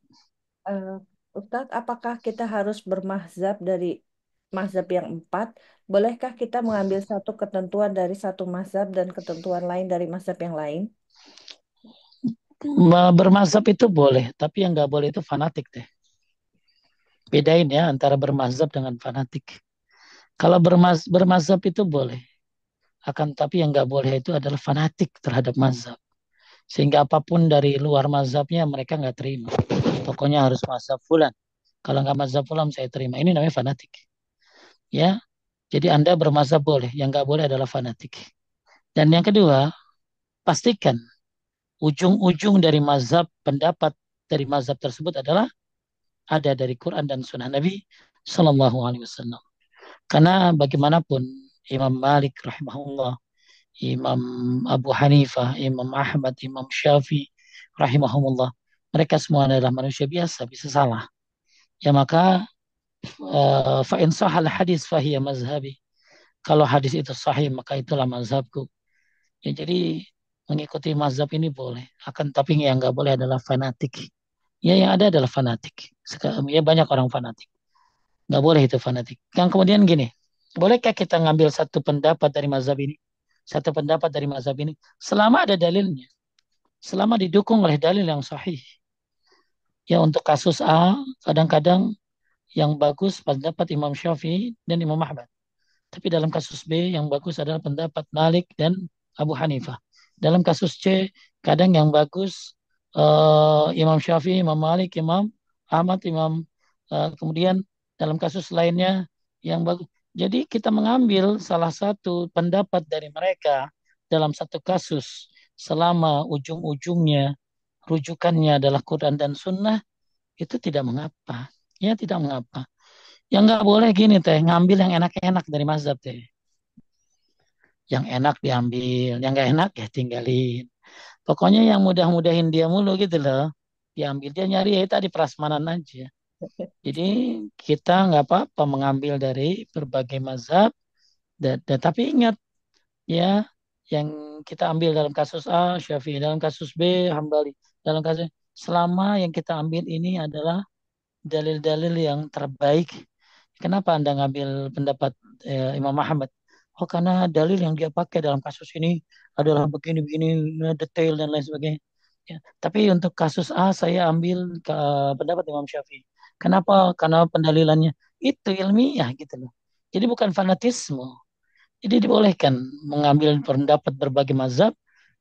Eh, Ustadz, apakah kita harus bermazhab dari mazhab yang empat? Bolehkah kita mengambil satu ketentuan dari satu mazhab dan ketentuan lain dari mazhab yang lain? Bermazhab itu boleh, tapi yang nggak boleh itu fanatik deh. Bedain ya antara bermazhab dengan fanatik. Kalau bermazhab itu boleh, akan tapi yang nggak boleh itu adalah fanatik terhadap mazhab. Sehingga apapun dari luar mazhabnya mereka nggak terima. Pokoknya harus mazhab fulan. Kalau nggak mazhab fulan saya terima. Ini namanya fanatik. Ya, jadi Anda bermazhab boleh, yang nggak boleh adalah fanatik. Dan yang kedua, pastikan ujung-ujung dari mazhab, pendapat dari mazhab tersebut adalah ada dari Quran dan Sunnah Nabi Sallallahu Alaihi Wasallam. Karena bagaimanapun Imam Malik rahimahullah, Imam Abu Hanifah, Imam Ahmad, Imam Syafi'i rahimahumullah, mereka semua adalah manusia biasa, bisa salah. Ya maka fa in sahal hadis fahiya mazhabi. Kalau hadis itu sahih maka itulah mazhabku. Ya, jadi mengikuti mazhab ini boleh. Akan tapi yang nggak boleh adalah fanatik. Ya yang ada adalah fanatik. Ya banyak orang fanatik. Nggak boleh itu fanatik. Yang kemudian gini, bolehkah kita ngambil satu pendapat dari mazhab ini? Satu pendapat dari mazhab ini. Selama ada dalilnya. Selama didukung oleh dalil yang sahih. Ya untuk kasus A, kadang-kadang yang bagus pendapat Imam Syafi'i dan Imam Ahmad. Tapi dalam kasus B yang bagus adalah pendapat Malik dan Abu Hanifah. Dalam kasus C kadang yang bagus Imam Syafi'i, Imam Malik, Imam Ahmad, kemudian dalam kasus lainnya yang bagus. Jadi kita mengambil salah satu pendapat dari mereka dalam satu kasus selama ujung-ujungnya rujukannya adalah Quran dan Sunnah, itu tidak mengapa. Ya tidak mengapa. Yang nggak boleh gini teh, ngambil yang enak-enak dari mazhab teh. Yang enak diambil, yang nggak enak ya tinggalin. Pokoknya yang mudah-mudahin dia mulu gitu loh. Diambil, dia nyari ya tadi prasmanan aja. Jadi kita nggak apa-apa mengambil dari berbagai mazhab, tapi ingat ya, yang kita ambil dalam kasus A Syafi'i, dalam kasus B Hambali, dalam kasus, selama yang kita ambil ini adalah dalil-dalil yang terbaik. Kenapa Anda ngambil pendapat Imam Ahmad? Oh, karena dalil yang dia pakai dalam kasus ini adalah begini-begini, detail dan lain sebagainya. Ya. Tapi untuk kasus A saya ambil pendapat Imam Syafi'i. Kenapa? Karena pendalilannya itu ilmiah gitu loh. Jadi bukan fanatisme. Jadi dibolehkan mengambil pendapat berbagai mazhab.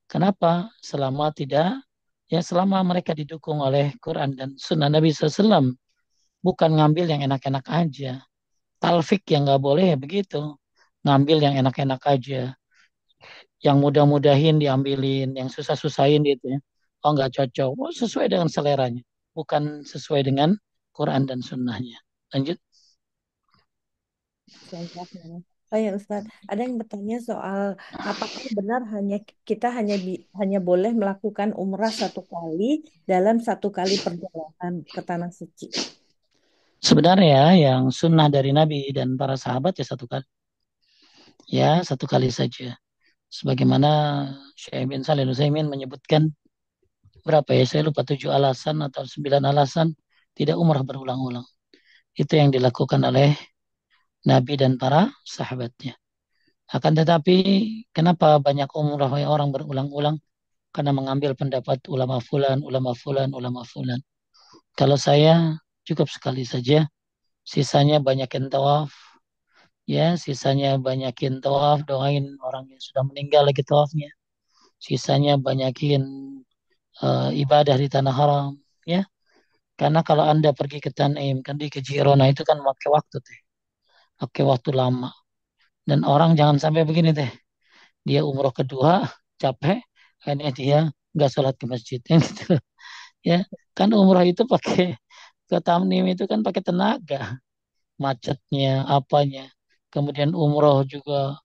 Kenapa? Selama tidak, ya selama mereka didukung oleh Quran dan Sunnah Nabi SAW. Bukan ngambil yang enak-enak aja. Talfik yang nggak boleh ya begitu. Ngambil yang enak-enak aja. Yang mudah-mudahin diambilin, yang susah-susahin gitu ya. Oh nggak cocok. Oh, sesuai dengan seleranya. Bukan sesuai dengan Quran dan Sunnahnya. Lanjut. Saya. Oh ya Ustadz, ada yang bertanya soal apakah benar kita hanya boleh melakukan umrah satu kali dalam satu kali perjalanan ke tanah suci. Sebenarnya yang sunnah dari Nabi dan para sahabat ya satu kali. Ya satu kali saja. Sebagaimana Syekh bin Salih Utsaimin menyebutkan berapa ya, saya lupa, 7 alasan atau 9 alasan tidak umrah berulang-ulang. Itu yang dilakukan oleh Nabi dan para sahabatnya. Akan tetapi kenapa banyak umrah yang orang berulang-ulang? Karena mengambil pendapat ulama fulan, ulama fulan, ulama fulan. Kalau saya cukup sekali saja, sisanya banyakin tawaf, ya, sisanya banyakin tawaf, doain orang yang sudah meninggal lagi tawafnya. Sisanya banyakin ibadah di tanah haram, ya. Karena kalau Anda pergi ke Tanim, kan di ke Jirona itu kan pakai waktu teh, pakai waktu lama. Dan orang jangan sampai begini teh, dia umroh kedua capek, akhirnya dia nggak sholat ke masjid, ya, gitu. Ya, kan umroh itu pakai ke Tanim itu kan pakai tenaga, macetnya, apanya. Kemudian umroh juga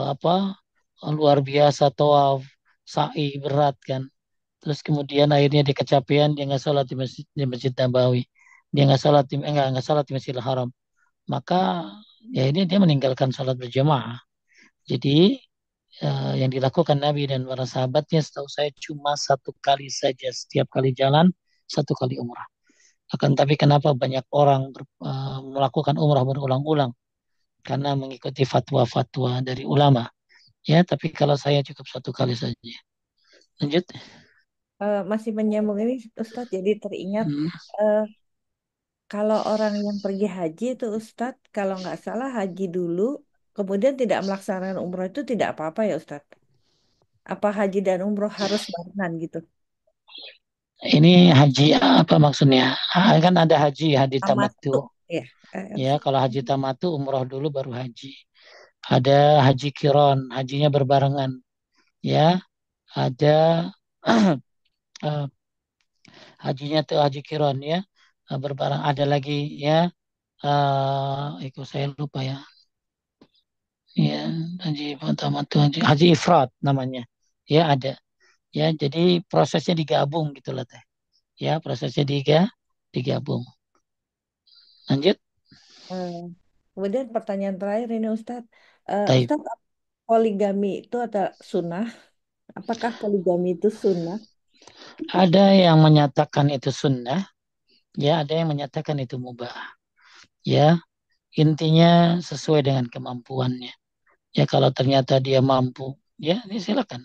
apa luar biasa tawaf, sa'i berat kan. Terus kemudian akhirnya dia kecapean, dia nggak sholat di Masjid Nabawi. Dia nggak sholat nggak sholat di Masjidil Haram. Maka ya ini dia meninggalkan sholat berjamaah. Jadi yang dilakukan Nabi dan para sahabatnya setahu saya cuma satu kali saja setiap kali jalan, satu kali umrah. Akan tapi kenapa banyak orang melakukan umrah berulang-ulang? Karena mengikuti fatwa-fatwa dari ulama. Ya, tapi kalau saya cukup satu kali saja. Lanjut. Masih menyambung ini Ustadz, jadi teringat Hmm. eh, kalau orang yang pergi haji itu Ustadz, kalau nggak salah haji dulu, kemudian tidak melaksanakan umroh itu tidak apa-apa ya Ustadz? Apa haji dan umroh harus barengan gitu? Ini haji apa maksudnya? Kan ada haji Amat tamattu. tuh ya. Ya, kalau haji tamattu umroh dulu baru haji. Ada haji kiron, hajinya berbarengan. Ya, ada eh, hajinya tuh haji kiron ya, berbareng. Ada lagi ya, itu saya lupa ya. Ya, haji tamattu, haji ifrat namanya. Ya, ada. Ya, jadi prosesnya digabung gitu lah teh. Ya, prosesnya digabung. Lanjut. Eh, Kemudian pertanyaan terakhir ini Ustadz, Taib. Ustadz poligami itu ada sunnah? Apakah poligami itu sunnah? Ada yang menyatakan itu sunnah, ya ada yang menyatakan itu mubah. Ya, intinya sesuai dengan kemampuannya. Ya kalau ternyata dia mampu, ya ini silakan.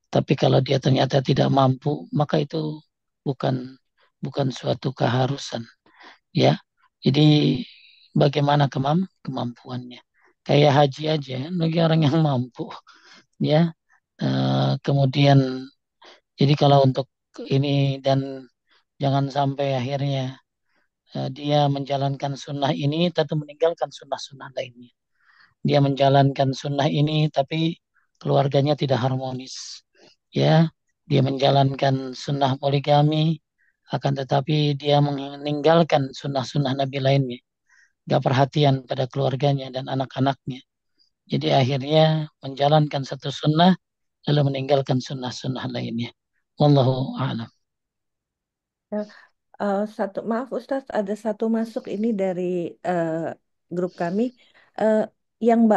Tapi kalau dia ternyata tidak mampu, maka itu bukan bukan suatu keharusan. Ya, jadi bagaimana kemampuannya? Kayak haji aja, bagi orang yang mampu, ya. Kemudian, jadi kalau untuk ini dan jangan sampai akhirnya dia menjalankan sunnah ini, tentu meninggalkan sunnah-sunnah lainnya. Dia menjalankan sunnah ini, tapi keluarganya tidak harmonis. Ya, dia menjalankan sunnah poligami, akan tetapi dia meninggalkan sunnah-sunnah Nabi lainnya. Gak perhatian pada keluarganya dan anak-anaknya. Jadi akhirnya menjalankan satu sunnah, lalu meninggalkan sunnah-sunnah lainnya. Wallahu a'lam. Eh, Satu maaf Ustadz, ada satu masuk ini dari eh, grup kami, eh, yang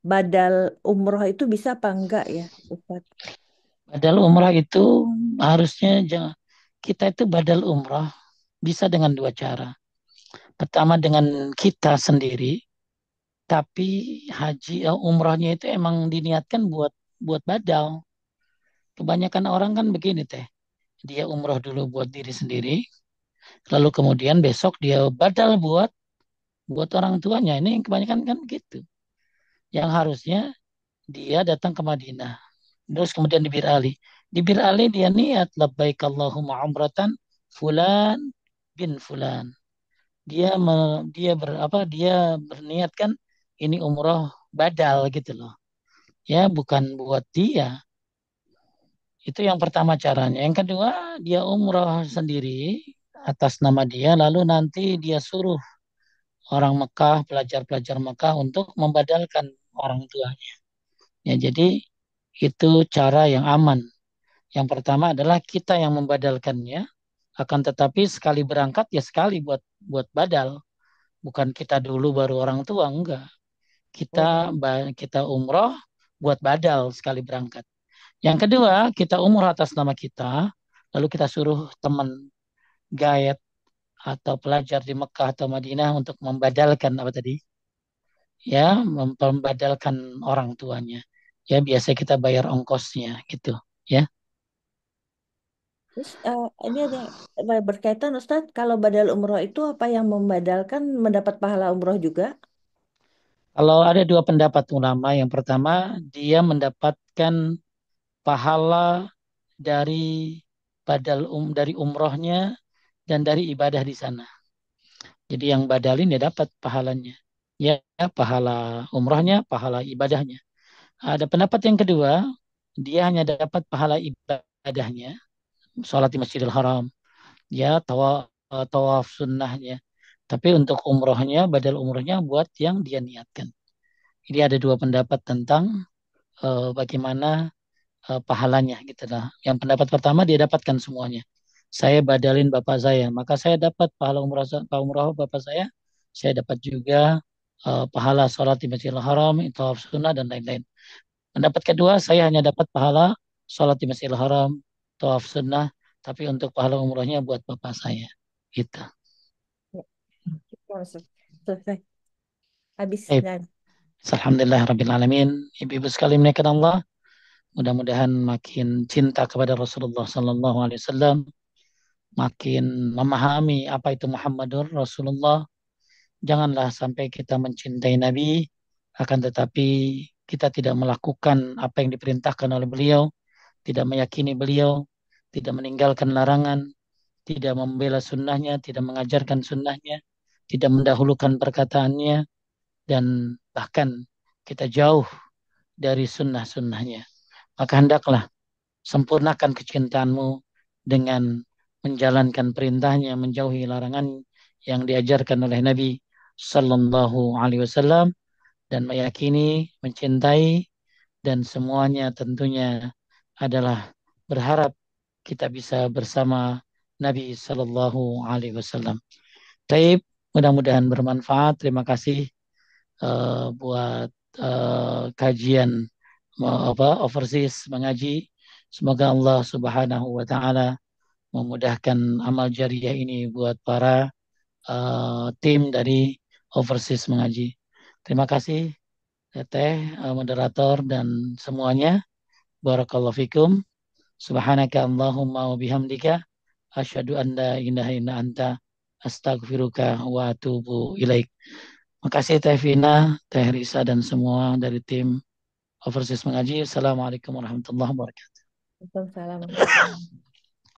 badal umroh itu bisa apa enggak ya Ustadz? Padahal umrah itu harusnya kita itu badal umrah bisa dengan dua cara. Pertama dengan kita sendiri, tapi haji umrahnya itu emang diniatkan buat buat badal. Kebanyakan orang kan begini teh. Dia umrah dulu buat diri sendiri, lalu kemudian besok dia badal buat orang tuanya. Ini kebanyakan kan gitu. Yang harusnya dia datang ke Madinah. Terus kemudian di Bir Ali. Di Bir Ali dia niat labbaik Allahumma umratan fulan bin fulan. Dia berniat kan ini umroh badal gitu loh. Ya, bukan buat dia. Itu yang pertama caranya. Yang kedua, dia umroh sendiri atas nama dia lalu nanti dia suruh orang Mekah, pelajar-pelajar Mekah untuk membadalkan orang tuanya. Ya, jadi itu cara yang aman. Yang pertama adalah kita yang membadalkannya, akan tetapi sekali berangkat ya sekali buat buat badal, bukan kita dulu baru orang tua, enggak. Oh, Kita umroh buat badal sekali berangkat. Yang kedua, kita umroh atas nama kita, lalu kita suruh teman guide atau pelajar di Mekah atau Madinah untuk membadalkan apa tadi? ya membadalkan orang tuanya. Ya biasa kita bayar ongkosnya gitu ya. Terus ini ada berkaitan Ustaz, kalau badal umroh itu apa yang membadalkan mendapat pahala umroh juga? Kalau ada dua pendapat ulama, yang pertama dia mendapatkan pahala dari dari umrohnya dan dari ibadah di sana. Jadi yang badalin ya dapat pahalanya. Ya, pahala umrohnya, pahala ibadahnya. Ada pendapat yang kedua, dia hanya dapat pahala ibadahnya, sholat di Masjidil Haram, ya tawaf sunnahnya. Tapi untuk umrohnya, badal umrohnya buat yang dia niatkan. Jadi ada dua pendapat tentang bagaimana pahalanya gitu lah. Yang pendapat pertama dia dapatkan semuanya. Saya badalin bapak saya, maka saya dapat pahala umrah bapak saya. Saya dapat juga pahala sholat di Masjidil Haram, tawaf sunnah dan lain-lain. Pendapat kedua, saya hanya dapat pahala sholat di Masjidil Haram, tawaf sunnah, tapi untuk pahala umrahnya buat bapak saya. Gitu. Ya, gitu, Ustaz. Selesai. Habis. Baik. Dan Alhamdulillah Rabbil Alamin. Ibu-ibu sekalian menaikkan Allah. Mudah-mudahan makin cinta kepada Rasulullah Sallallahu Alaihi Wasallam, makin memahami apa itu Muhammadur Rasulullah. Janganlah sampai kita mencintai Nabi, akan tetapi kita tidak melakukan apa yang diperintahkan oleh beliau, tidak meyakini beliau, tidak meninggalkan larangan, tidak membela sunnahnya, tidak mengajarkan sunnahnya, tidak mendahulukan perkataannya, dan bahkan kita jauh dari sunnah-sunnahnya. Maka hendaklah sempurnakan kecintaanmu dengan menjalankan perintahnya, menjauhi larangan yang diajarkan oleh Nabi Sallallahu Alaihi Wasallam, dan meyakini, mencintai, dan semuanya tentunya adalah berharap kita bisa bersama Nabi Sallallahu Alaihi Wasallam. Taib, mudah-mudahan bermanfaat. Terima kasih buat kajian overseas mengaji. Semoga Allah Subhanahu wa taala memudahkan amal jariah ini buat para tim dari overseas mengaji. Terima kasih Teteh, moderator dan semuanya. Barakallahu fikum. Subhanaka Allahumma wa bihamdika asyhadu an la ilaha illa anta astaghfiruka wa atubu ilaik. Makasih Teh Vina, Teh Risa dan semua dari tim Overseas Mengaji. Assalamualaikum warahmatullahi wabarakatuh. Waalaikumsalam.